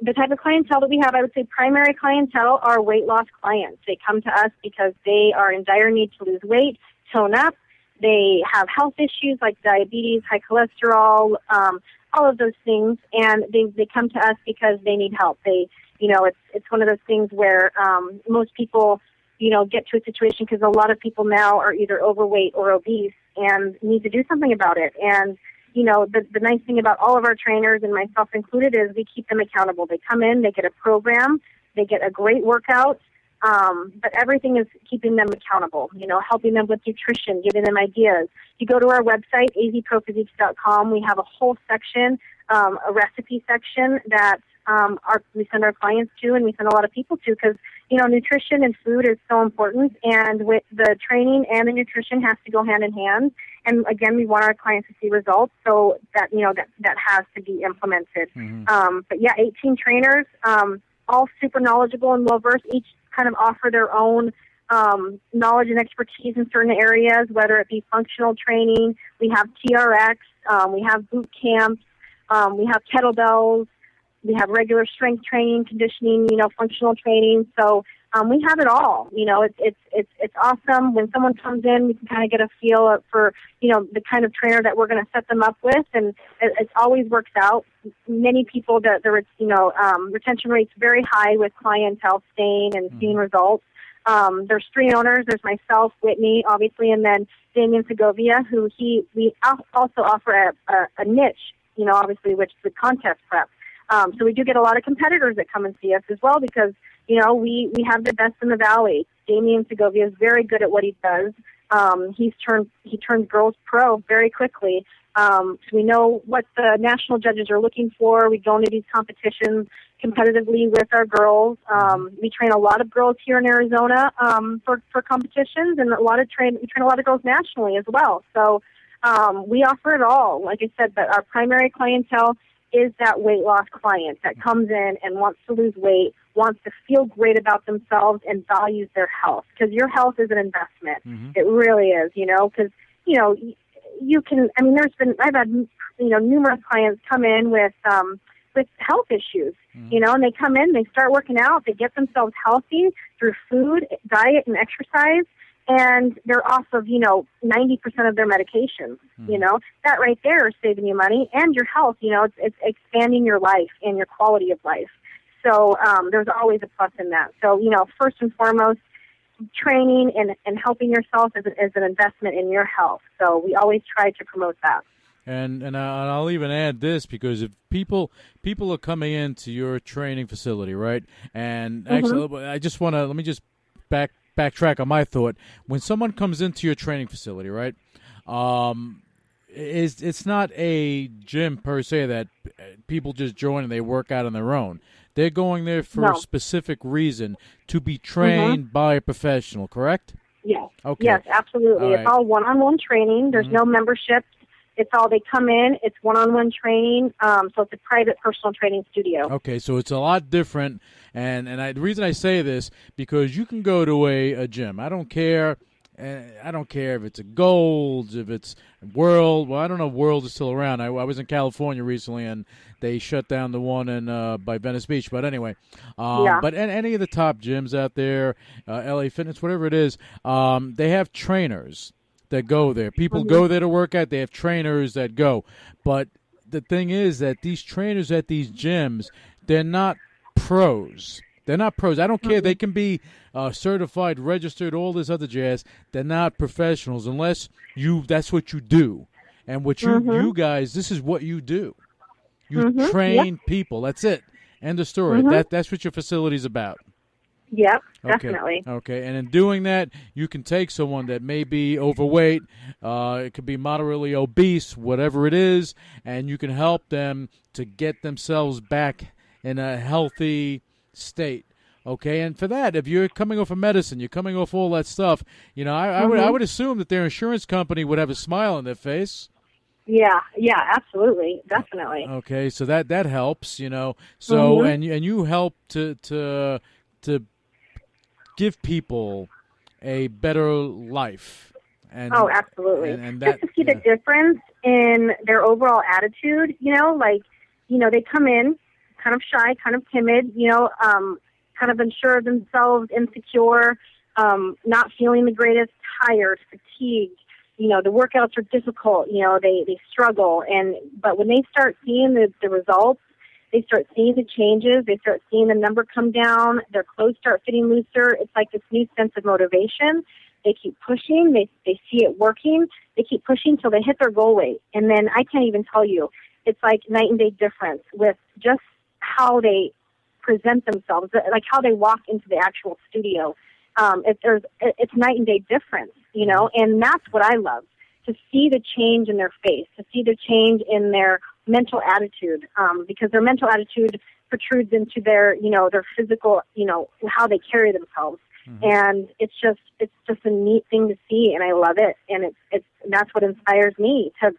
the type of clientele that we have, I would say primary clientele are weight loss clients. They come to us because they are in dire need to lose weight, tone up. They have health issues like diabetes, high cholesterol, all of those things, and they come to us because they need help. It's one of those things where most people, get to a situation, because a lot of people now are either overweight or obese and need to do something about it. And, the nice thing about all of our trainers, and myself included, is we keep them accountable. They come in, they get a program, they get a great workout, but everything is keeping them accountable, helping them with nutrition, giving them ideas. You go to our website, azprophysiques.com, we have a whole section, a recipe section that we send our clients to, and we send a lot of people to, because, nutrition and food is so important, and with the training and the nutrition has to go hand in hand. And again, we want our clients to see results, so that, that has to be implemented. But yeah, 18 trainers, all super knowledgeable and well-versed, each kind of offer their own knowledge and expertise in certain areas, whether it be functional training. We have TRX, we have boot camps, we have kettlebells, we have regular strength training, conditioning, functional training. So we have it all. It's awesome. When someone comes in, we can kind of get a feel for, the kind of trainer that we're going to set them up with, and it always works out. Many people retention rate's very high with clientele staying and seeing results. There's 3 owners. There's myself, Whitney, obviously, and then Damien Segovia, who we also offer a niche, obviously, which is the contest prep. So we do get a lot of competitors that come and see us as well, because, we have the best in the valley. Damien Segovia is very good at what he does. He turns girls pro very quickly. So we know what the national judges are looking for. We go into these competitions competitively with our girls. We train a lot of girls here in Arizona for competitions, and we train a lot of girls nationally as well. So we offer it all. Like I said, but our primary clientele is that weight loss client that comes in and wants to lose weight, wants to feel great about themselves, and values their health. Because your health is an investment. It really is, because, you can, I've had, numerous clients come in with health issues, and they come in, they start working out, they get themselves healthy through food, diet, and exercise, and they're off of, 90% of their medications. That right there is saving you money and your health. It's expanding your life and your quality of life. So there's always a plus in that. So, first and foremost, training and helping yourself is an investment in your health. So we always try to promote that. And I'll even add this, because if people are coming into your training facility, right? And actually, let me just backtrack on my thought. When someone comes into your training facility, right? It's not a gym per se that people just join and they work out on their own. They're going there for a specific reason, to be trained by a professional, correct? Yes. Okay. Yes, absolutely. All it's all one-on-one training. There's no membership. It's all, they come in, it's one-on-one training, so it's a private personal training studio. Okay, so it's a lot different, and the reason I say this, because you can go to a gym. I don't care if it's a Gold's, if it's World. Well, I don't know if World is still around. I was in California recently, and they shut down the one by Venice Beach. But anyway, but any of the top gyms out there, LA Fitness, whatever it is, they have trainers that go there. People go there to work out. They have trainers that go. But the thing is that these trainers at these gyms, they're not pros. They're not pros. I don't care. They can be certified, registered, all this other jazz. They're not professionals unless that's what you do. And what you guys, this is what you do. You train people. That's it. End of story. That's what your facility's about. Yep, definitely. Okay, and in doing that, you can take someone that may be overweight, it could be moderately obese, whatever it is, and you can help them to get themselves back in a healthy state. Okay, and for that, if you're coming off of medicine, you're coming off all that stuff, I would assume that their insurance company would have a smile on their face. Yeah, absolutely, definitely. Okay, so that helps, So and you help to give people a better life. And, absolutely. And that, just to see the difference in their overall attitude, they come in kind of shy, kind of timid, kind of unsure of themselves, insecure, not feeling the greatest, tired, fatigued. The workouts are difficult. They struggle. But when they start seeing the results, they start seeing the changes. They start seeing the number come down. Their clothes start fitting looser. It's like this new sense of motivation. They keep pushing. They see it working. They keep pushing till they hit their goal weight. And then I can't even tell you, it's like night and day difference with just how they present themselves, like how they walk into the actual studio. It's night and day difference, you know, and that's what I love, to see the change in their face, to see the change in their mental attitude, because their mental attitude protrudes into their, you know, their physical, you know, how they carry themselves. And it's just a neat thing to see, and I love it. And that's what inspires me to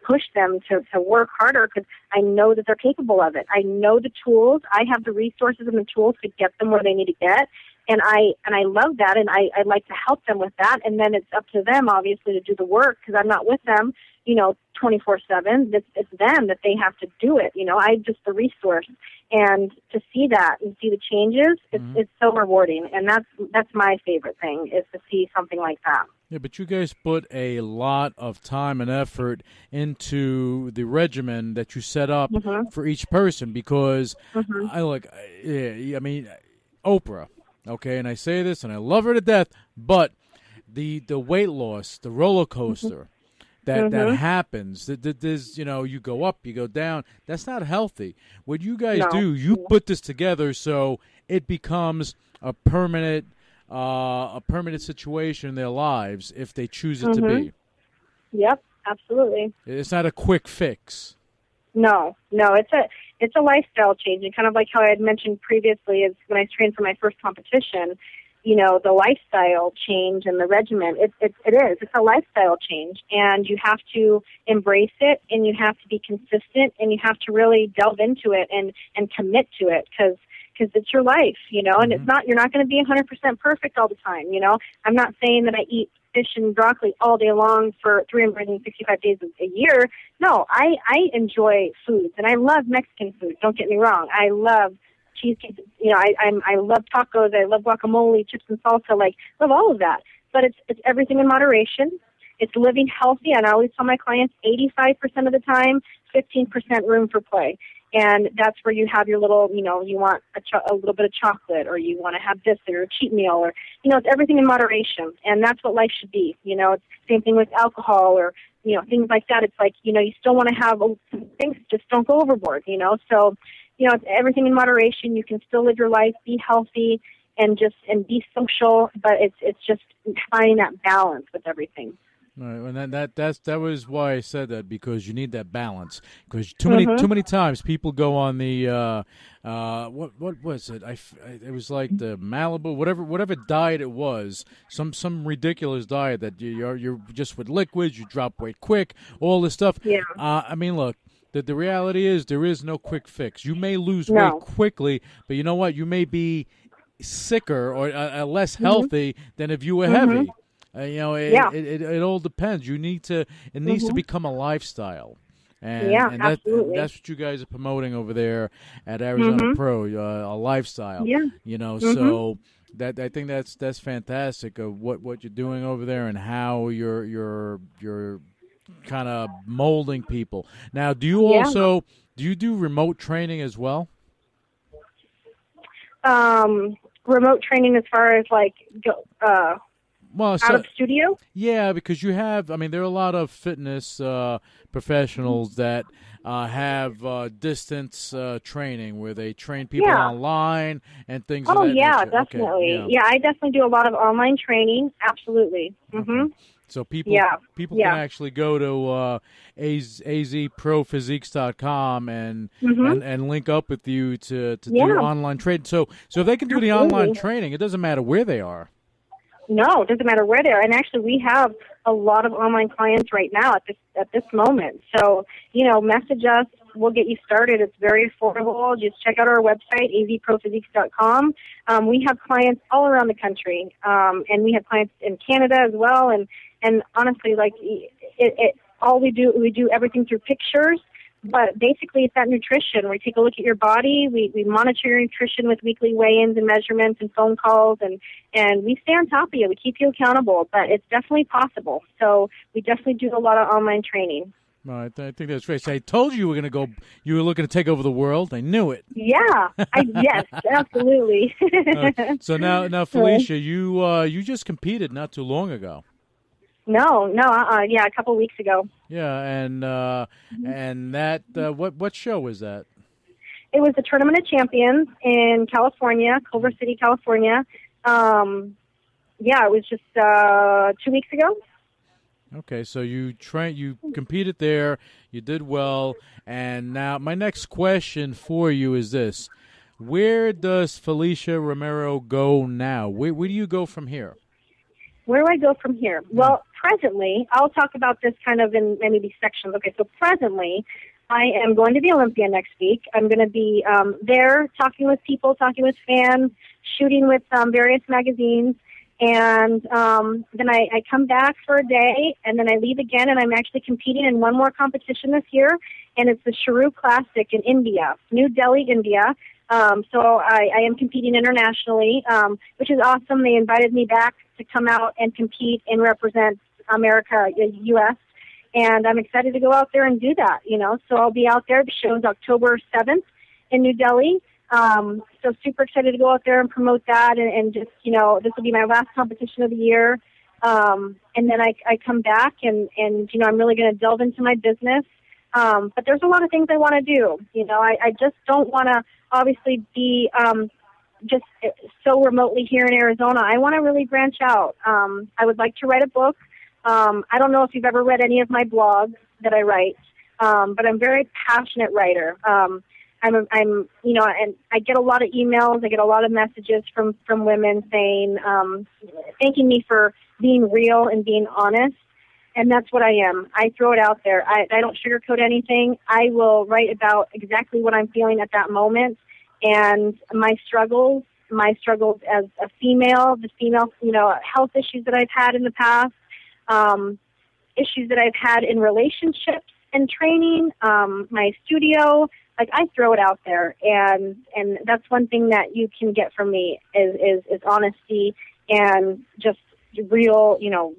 push them to work harder, because I know that they're capable of it. I know the tools. I have the resources and the tools to get them where they need to get. And I love that, and I like to help them with that. And then it's up to them, obviously, to do the work, because I'm not with them, you know, 24/7. It's them that they have to do it. You know, I'm just the resource. And to see that and see the changes, it's so rewarding. And that's my favorite thing, is to see something like that. Yeah, but you guys put a lot of time and effort into the regimen that you set up for each person, because I mean, Oprah. Okay, and I say this, and I love her to death, but the weight loss, the roller coaster that happens, there's, you know, you go up, you go down. That's not healthy. What you guys do, you put this together so it becomes a permanent situation in their lives if they choose it to be. Yep, absolutely. It's not a quick fix. No, it's a lifestyle change. And kind of like how I had mentioned previously, is when I trained for my first competition, you know, the lifestyle change and the regimen, it's a lifestyle change, and you have to embrace it, and you have to be consistent, and you have to really delve into it and commit to it, because it's your life, you know, and you're not going to be 100% perfect all the time, you know. I'm not saying that I eat fish and broccoli all day long for 365 days a year. No, I enjoy foods, and I love Mexican food. Don't get me wrong. I love cheesecake. You know, I love tacos. I love guacamole, chips and salsa. Like, love all of that. But it's everything in moderation. It's living healthy, and I always tell my clients 85% of the time, 15% room for play. And that's where you have your little, you know, you want a little bit of chocolate, or you want to have this, or a cheat meal, or, you know, it's everything in moderation. And that's what life should be. You know, it's the same thing with alcohol, or, you know, things like that. It's like, you know, you still want to have things, just don't go overboard, you know. So, you know, it's everything in moderation. You can still live your life, be healthy, and be social, but it's just finding that balance with everything. Right, and that was why I said that, because you need that balance. Because too many times people go on the what was it? It was like the Malibu, whatever diet it was, some ridiculous diet that you're just with liquids, you drop weight quick, all this stuff. Yeah. I mean, look. The reality is there is no quick fix. You may lose weight quickly, but you know what? You may be sicker or less healthy than if you were heavy. You know, it all depends. It needs to become a lifestyle, and that's what you guys are promoting over there at Arizona Pro, a lifestyle. Yeah. You know, so that I think that's fantastic of what you're doing over there, and how you're kind of molding people. Now, do you do remote training as well? Remote training as far as like out of studio? Yeah, because you have, I mean, there are a lot of fitness professionals that have distance training where they train people online and things of that nature. Definitely. Okay, yeah, I definitely do a lot of online training. Absolutely. Okay. So people can actually go to azprophysiques.com and link up with you to do online training. So if they can do the online training, it doesn't matter where they are. No, it doesn't matter where they are. And actually, we have a lot of online clients right now at this moment. So, you know, message us. We'll get you started. It's very affordable. Just check out our website, azprophysiques.com. We have clients all around the country, and we have clients in Canada as well. And honestly, like all we do everything through pictures. But basically, it's that nutrition. We take a look at your body. We monitor your nutrition with weekly weigh-ins and measurements and phone calls, and we stay on top of you. We keep you accountable, but it's definitely possible. So we definitely do a lot of online training. Well, I think that's great. So I told you were going to go. You were looking to take over the world. I knew it. Yeah, yes, absolutely. So now, Felicia, you just competed not too long ago. No, yeah, a couple weeks ago. Yeah, and that what show was that? It was the Tournament of Champions in California, Culver City, California. Yeah, it was just 2 weeks ago. Okay, so you competed there, you did well, and now my next question for you is this: where does Felicia Romero go now? Where do you go from here? Where do I go from here? Well, presently, I'll talk about this kind of in maybe sections. Okay, so presently, I am going to the Olympia next week. I'm going to be there talking with people, talking with fans, shooting with various magazines. And then I come back for a day, and then I leave again, and I'm actually competing in one more competition this year, and it's the Sharu Classic in India, New Delhi, India. So I am competing internationally, which is awesome. They invited me back to come out and compete and represent America, U.S., and I'm excited to go out there and do that, So I'll be out there. The show's October 7th in New Delhi. So super excited to go out there and promote that and just, this will be my last competition of the year. And then I come back and I'm really going to delve into my business. But there's a lot of things I want to do. I just don't want to obviously be, just so remotely here in Arizona. I want to really branch out. I would like to write a book. I don't know if you've ever read any of my blogs that I write, but I'm a very passionate writer. I'm, and I get a lot of emails. I get a lot of messages from women saying, thanking me for being real and being honest. And that's what I am. I throw it out there. I don't sugarcoat anything. I will write about exactly what I'm feeling at that moment and my struggles as a female, the female, health issues that I've had in the past, issues that I've had in relationships and training, my studio. Like, I throw it out there, and that's one thing that you can get from me is honesty and just real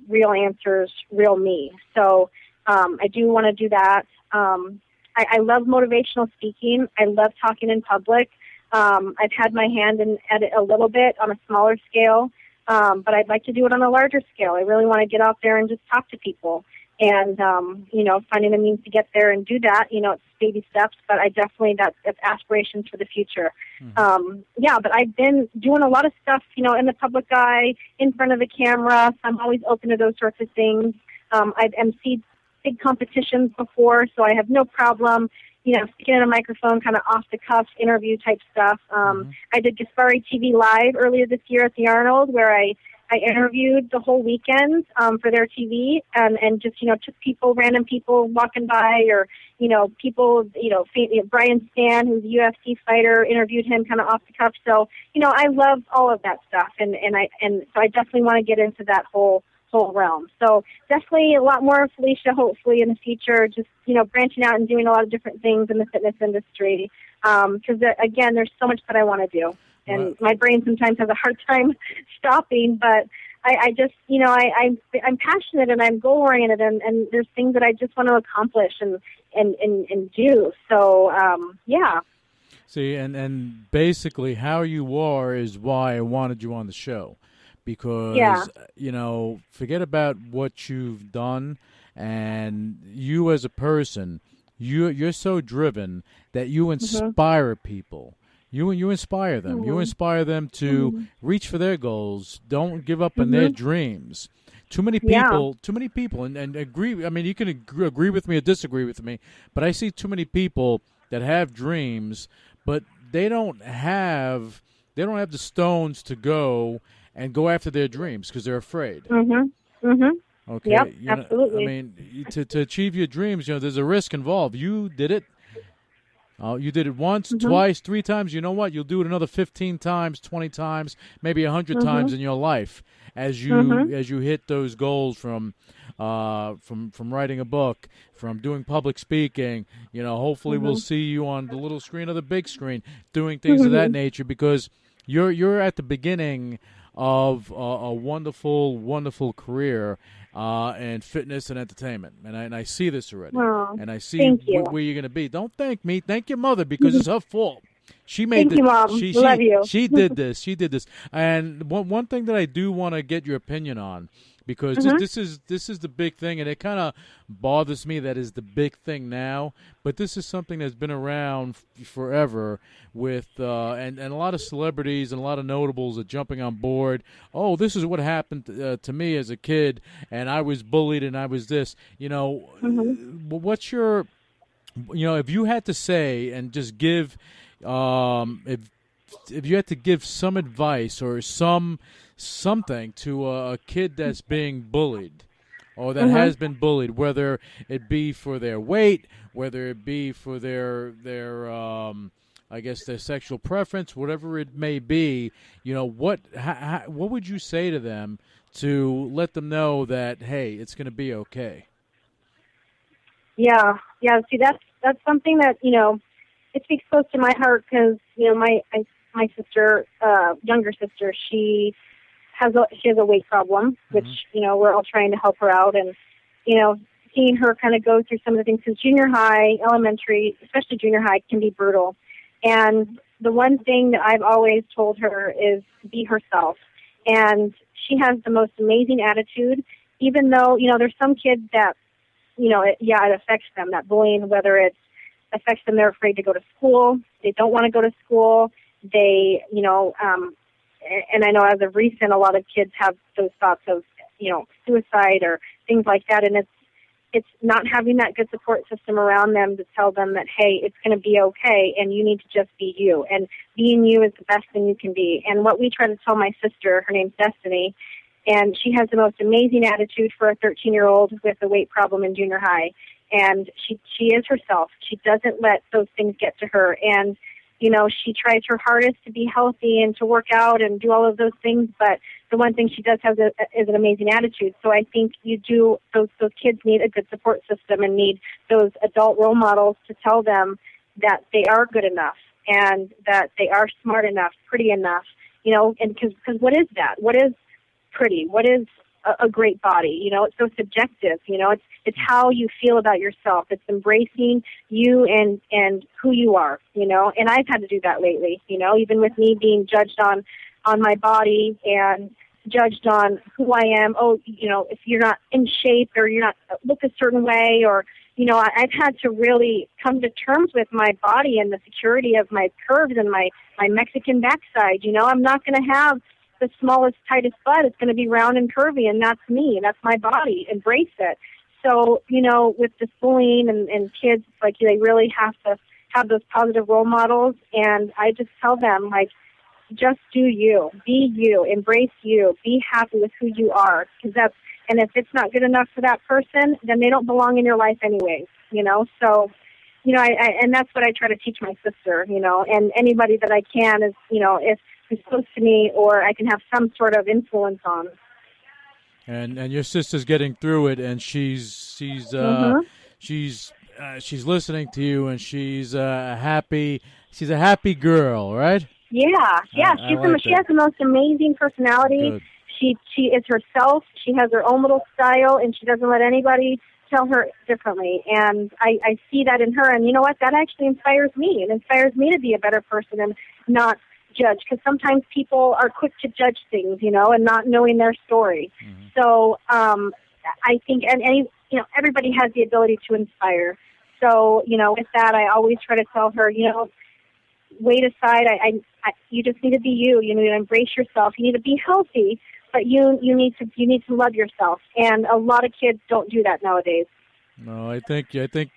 answers, real me. So I do want to do that. I love motivational speaking. I love talking in public. I've had my hand at it a little bit on a smaller scale, but I'd like to do it on a larger scale. I really want to get out there and just talk to people. And, finding the means to get there and do that, it's baby steps, but I definitely, that's aspirations for the future. Mm-hmm. But I've been doing a lot of stuff, in the public eye, in front of the camera. So I'm always open to those sorts of things. I've emceed big competitions before, so I have no problem, sticking in a microphone, kind of off-the-cuff interview type stuff. I did Gaspari TV Live earlier this year at the Arnold, where I interviewed the whole weekend for their TV and just, took random people walking by or, people, Brian Stan, who's a UFC fighter, interviewed him kind of off the cuff. So, I love all of that stuff. And so I definitely want to get into that whole realm. So definitely a lot more Felicia, hopefully in the future, just, branching out and doing a lot of different things in the fitness industry. Because again, there's so much that I want to do. And my brain sometimes has a hard time stopping, but I just, I'm passionate and I'm goal-oriented, and there's things that I just want to accomplish and do. So, yeah. See, and basically how you are is why I wanted you on the show. Because, forget about what you've done, and you as a person, you're so driven that you inspire people. You inspire them. You inspire them to reach for their goals. Don't give up on their dreams. Too many people, and agree. I mean, you can agree with me or disagree with me, but I see too many people that have dreams, but they don't have the stones to go after their dreams because they're afraid. Okay. Yep, absolutely. I mean, to achieve your dreams, there's a risk involved. You did it. You did it once, twice, 3 times. You know what? You'll do it another 15 times, 20 times, maybe 100 times in your life as you hit those goals from writing a book, from doing public speaking. Hopefully we'll see you on the little screen or the big screen doing things of that nature, because you're at the beginning of a wonderful, wonderful career in fitness and entertainment. And I see this already. Oh, and I see thank you. where you're going to be. Don't thank me. Thank your mother, because it's her fault. She made Thank you, Mom. Love you. She did this. She did this. And one thing that I do want to get your opinion on, because this is the big thing, and it kind of bothers me that is the big thing now. But this is something that's been around forever, with and a lot of celebrities and a lot of notables are jumping on board. Oh, this is what happened to me as a kid, and I was bullied, and I was this. What's your, if you had to say and just give. If you had to give some advice or something to a kid that's being bullied or that has been bullied, whether it be for their weight, whether it be for their I guess their sexual preference, whatever it may be, what would you say to them to let them know that, hey, it's going to be okay? Yeah. See, that's something that it speaks close to my heart, because my sister, younger sister, she has a weight problem, which we're all trying to help her out, and seeing her kind of go through some of the things, because junior high, elementary, especially junior high, can be brutal. And the one thing that I've always told her is be herself, and she has the most amazing attitude. Even though there's some kids that it affects them, that bullying, whether it affects them, they're afraid to go to school, they don't want to go to school, they, and I know as of recent, a lot of kids have those thoughts of, suicide or things like that, and it's not having that good support system around them to tell them that, hey, it's going to be okay, and you need to just be you, and being you is the best thing you can be. And what we try to tell my sister, her name's Destiny, and she has the most amazing attitude for a 13-year-old with a weight problem in junior high. And she is herself. She doesn't let those things get to her. And, she tries her hardest to be healthy and to work out and do all of those things. But the one thing she does have is an amazing attitude. So I think those kids need a good support system and need those adult role models to tell them that they are good enough and that they are smart enough, pretty enough, and because what is that? What is pretty? What is a great body? It's so subjective. It's how you feel about yourself. It's embracing you and who you are, and I've had to do that lately, even with me being judged on my body and judged on who I am. Oh, if you're not in shape or you're not look a certain way, or, I've had to really come to terms with my body and the security of my curves and my Mexican backside. I'm not going to have the smallest, tightest butt. It's going to be round and curvy, and that's me. That's my body. Embrace it. So, with this bullying and kids, it's like they really have to have those positive role models. And I just tell them, just do you. Be you. Embrace you. Be happy with who you are. And if it's not good enough for that person, then they don't belong in your life anyways, So, and that's what I try to teach my sister, and anybody that I can is, if who's close to me or I can have some sort of influence on. And your sister's getting through it, and she's listening to you, and she's a happy girl, right? Yeah. She has the most amazing personality. Good. She is herself. She has her own little style, and she doesn't let anybody tell her differently. And I see that in her, and you know what? That actually inspires me. It inspires me to be a better person and not judge, because sometimes people are quick to judge things, and not knowing their story. So I think, and everybody has the ability to inspire. So, with that, I always try to tell her, weight aside, you just need to be you. You need to embrace yourself. You need to be healthy, but you need to love yourself. And a lot of kids don't do that nowadays. No, I think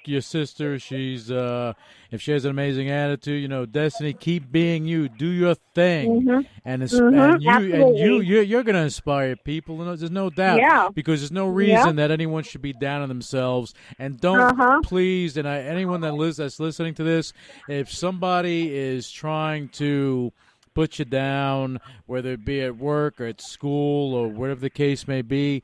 your sister, she's if she has an amazing attitude, Destiny, keep being you, do your thing, and you're going to inspire people. There's no doubt, because there's no reason that anyone should be down on themselves. And don't please, and anyone that's listening to this, if somebody is trying to put you down, whether it be at work or at school or whatever the case may be,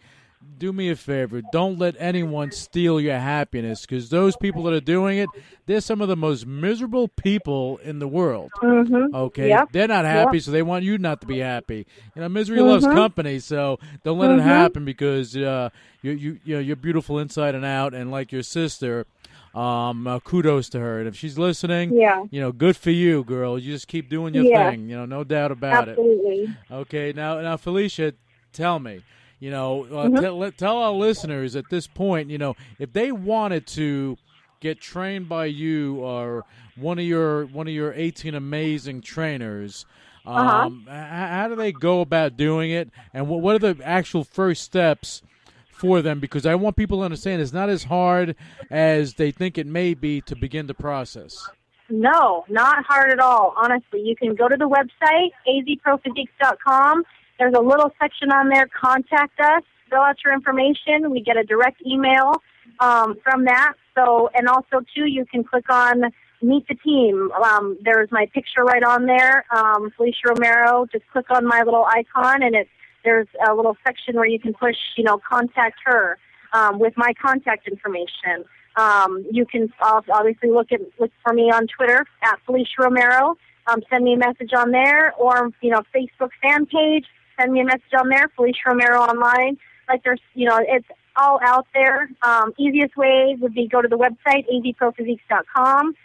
do me a favor. Don't let anyone steal your happiness, because those people that are doing it, they're some of the most miserable people in the world. Mm-hmm. Okay? Yep. They're not happy, Yep. so they want you not to be happy. Misery loves company, so don't let it happen, because you're beautiful inside and out, and like your sister, kudos to her. And if she's listening, good for you, girl. You just keep doing your thing. No doubt about it. Absolutely. Okay, now Felicia, tell me, tell our listeners at this point, if they wanted to get trained by you or one of your 18 amazing trainers, how do they go about doing it, and what are the actual first steps for them? Because I want people to understand it's not as hard as they think it may be to begin the process. No, not hard at all. Honestly, you can go to the website, azprophysiques.com. There's a little section on there, contact us, fill out your information. We get a direct email from that. So, and also, too, you can click on Meet the Team. There's my picture right on there, Felicia Romero. Just click on my little icon, and there's a little section where you can push, contact her with my contact information. You can obviously look for me on Twitter at Felicia Romero. Send me a message on there, or Facebook fan page. Send me a message on there, Felicia Romero Online. Like there's, it's all out there. Easiest way would be go to the website, azprophysiques.com.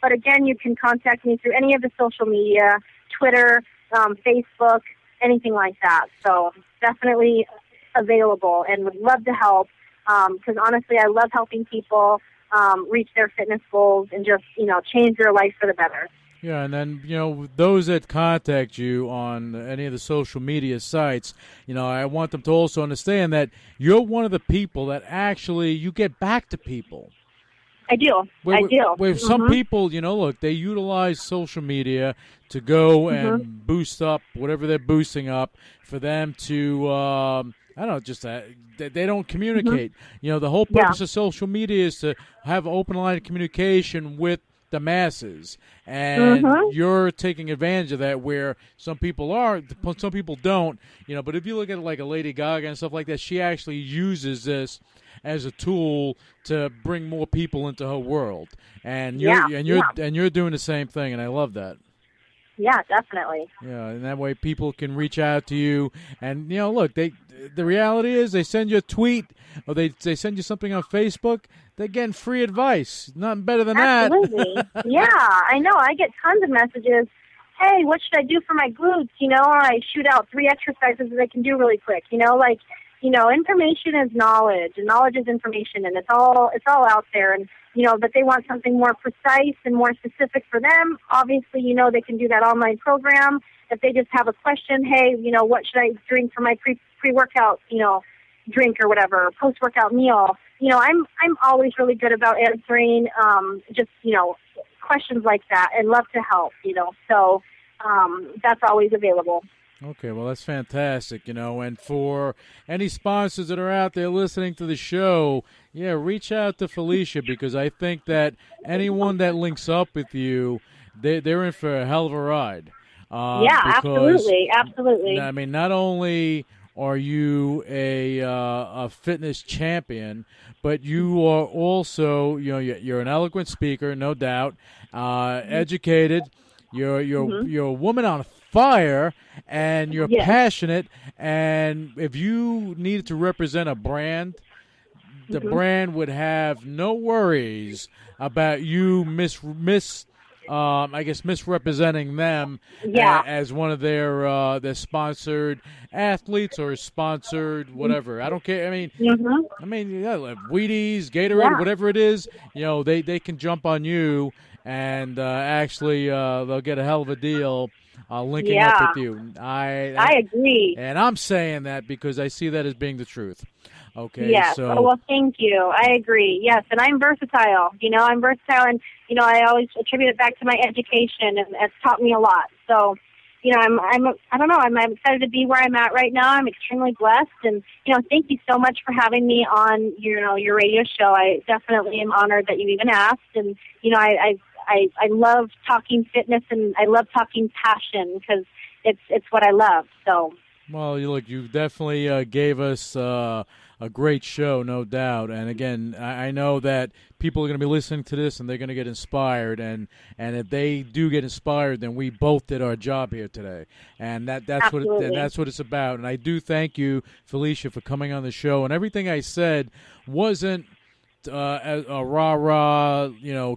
But again, you can contact me through any of the social media, Twitter, Facebook, anything like that. So definitely available and would love to help, because honestly, I love helping people reach their fitness goals and just, change their life for the better. Yeah, and then, those that contact you on any of the social media sites, I want them to also understand that you're one of the people that actually you get back to people. I do. Where some people, look, they utilize social media to go and boost up whatever they're boosting up for them to, I don't know, just they don't communicate. The whole purpose of social media is to have open line of communication with the masses, and you're taking advantage of that, where some people are, some people don't, but if you look at it like a Lady Gaga and stuff like that, she actually uses this as a tool to bring more people into her world, and you're doing the same thing, and I love that. Yeah, definitely. Yeah, and that way people can reach out to you, and look, the reality is they send you a tweet or they send you something on Facebook, they're getting free advice. Nothing better than that. Absolutely. Yeah, I know. I get tons of messages. Hey, what should I do for my glutes? I shoot out 3 exercises that I can do really quick. Information is knowledge, and knowledge is information, and it's all out there. And but they want something more precise and more specific for them. Obviously, they can do that online program. If they just have a question, hey, what should I drink for my pre-workout, drink or whatever, post-workout meal? I'm always really good about answering just questions like that, and love to help. So that's always available. Okay, well, that's fantastic, and for any sponsors that are out there listening to the show, reach out to Felicia, because I think that anyone that links up with you, they're in for a hell of a ride. Absolutely. I mean, not only are you a fitness champion, but you are also, you're an eloquent speaker, no doubt, educated, you're a woman on fire, and you're passionate, and if you needed to represent a brand, the brand would have no worries about you misrepresenting them as one of their sponsored athletes or sponsored whatever. I don't care. I mean, Wheaties, Gatorade, whatever it is, they can jump on you, and actually they'll get a hell of a deal linking up with you. I agree. And I'm saying that because I see that as being the truth. Okay. Yes. So, well, thank you. I agree. Yes, and I'm versatile. I'm versatile, and I always attribute it back to my education, and it's taught me a lot. So, I'm excited to be where I'm at right now. I'm extremely blessed, and thank you so much for having me on your radio show. I definitely am honored that you even asked, and I love talking fitness, and I love talking passion, because it's what I love. So Well, you definitely gave us a great show, no doubt. And again, I know that people are going to be listening to this and they're going to get inspired. And if they do get inspired, then we both did our job here today. And that's what it's about. And I do thank you, Felicia, for coming on the show. And everything I said wasn't a rah-rah,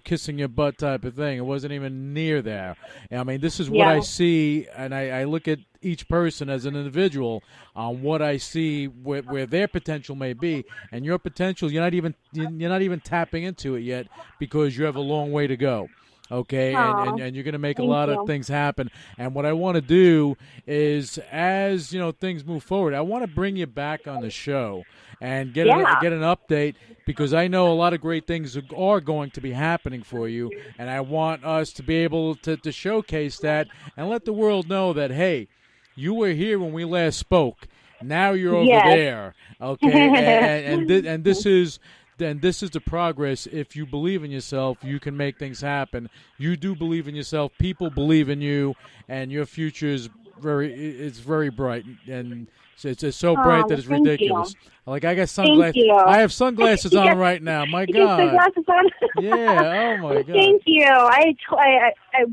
kissing your butt type of thing. It wasn't even near there. I mean, this is what I see, and I look at each person as an individual on what I see where their potential may be, and your potential, you're not even tapping into it yet because you have a long way to go. Okay, and you're going to make a lot of things happen. And what I want to do is, as things move forward, I want to bring you back on the show and get an update, because I know a lot of great things are going to be happening for you, and I want us to be able to showcase that and let the world know that, hey, you were here when we last spoke. Now you're over there. Okay, and this is. Then this is the progress. If you believe in yourself, you can make things happen. You do believe in yourself. People believe in you, and your future is very bright, and it's so bright that it's ridiculous. I got sunglasses. I have sunglasses on right now. My God. Sunglasses on. Yeah. Oh my God. Thank you. I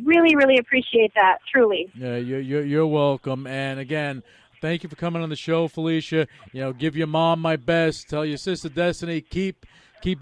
really, really appreciate that. Truly. Yeah. You're welcome. And again, thank you for coming on the show, Felicia. Give your mom my best. Tell your sister Destiny, keep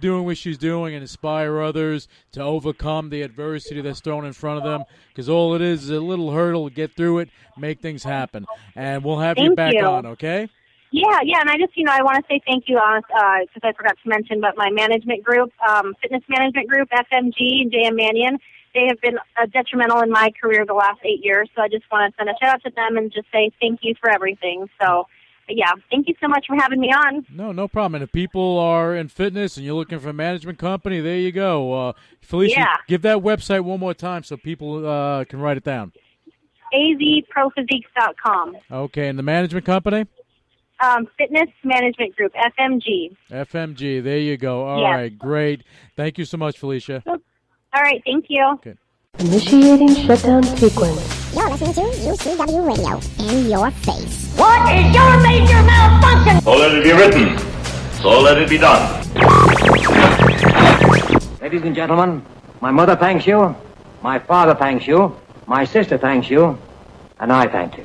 doing what she's doing and inspire others to overcome the adversity that's thrown in front of them, because all it is a little hurdle. Get through it, make things happen. And we'll have you back on, okay? Yeah, and I just, I want to say thank you, because I forgot to mention, but my management group, fitness management group, FMG, and JM Mannion, they have been detrimental in my career the last 8 years, so I just want to send a shout-out to them and just say thank you for everything. So, yeah, thank you so much for having me on. No problem. And if people are in fitness and you're looking for a management company, there you go. Felicia, give that website one more time so people can write it down. azprophysiques.com. Okay, and the management company? Fitness Management Group, FMG. FMG, there you go. All right, great. Thank you so much, Felicia. All right, thank you. Okay. Initiating shutdown sequence. You're listening to UCW Radio in your face. What is your major malfunction? So let it be written. So let it be done. Ladies and gentlemen, my mother thanks you, my father thanks you, my sister thanks you, and I thank you.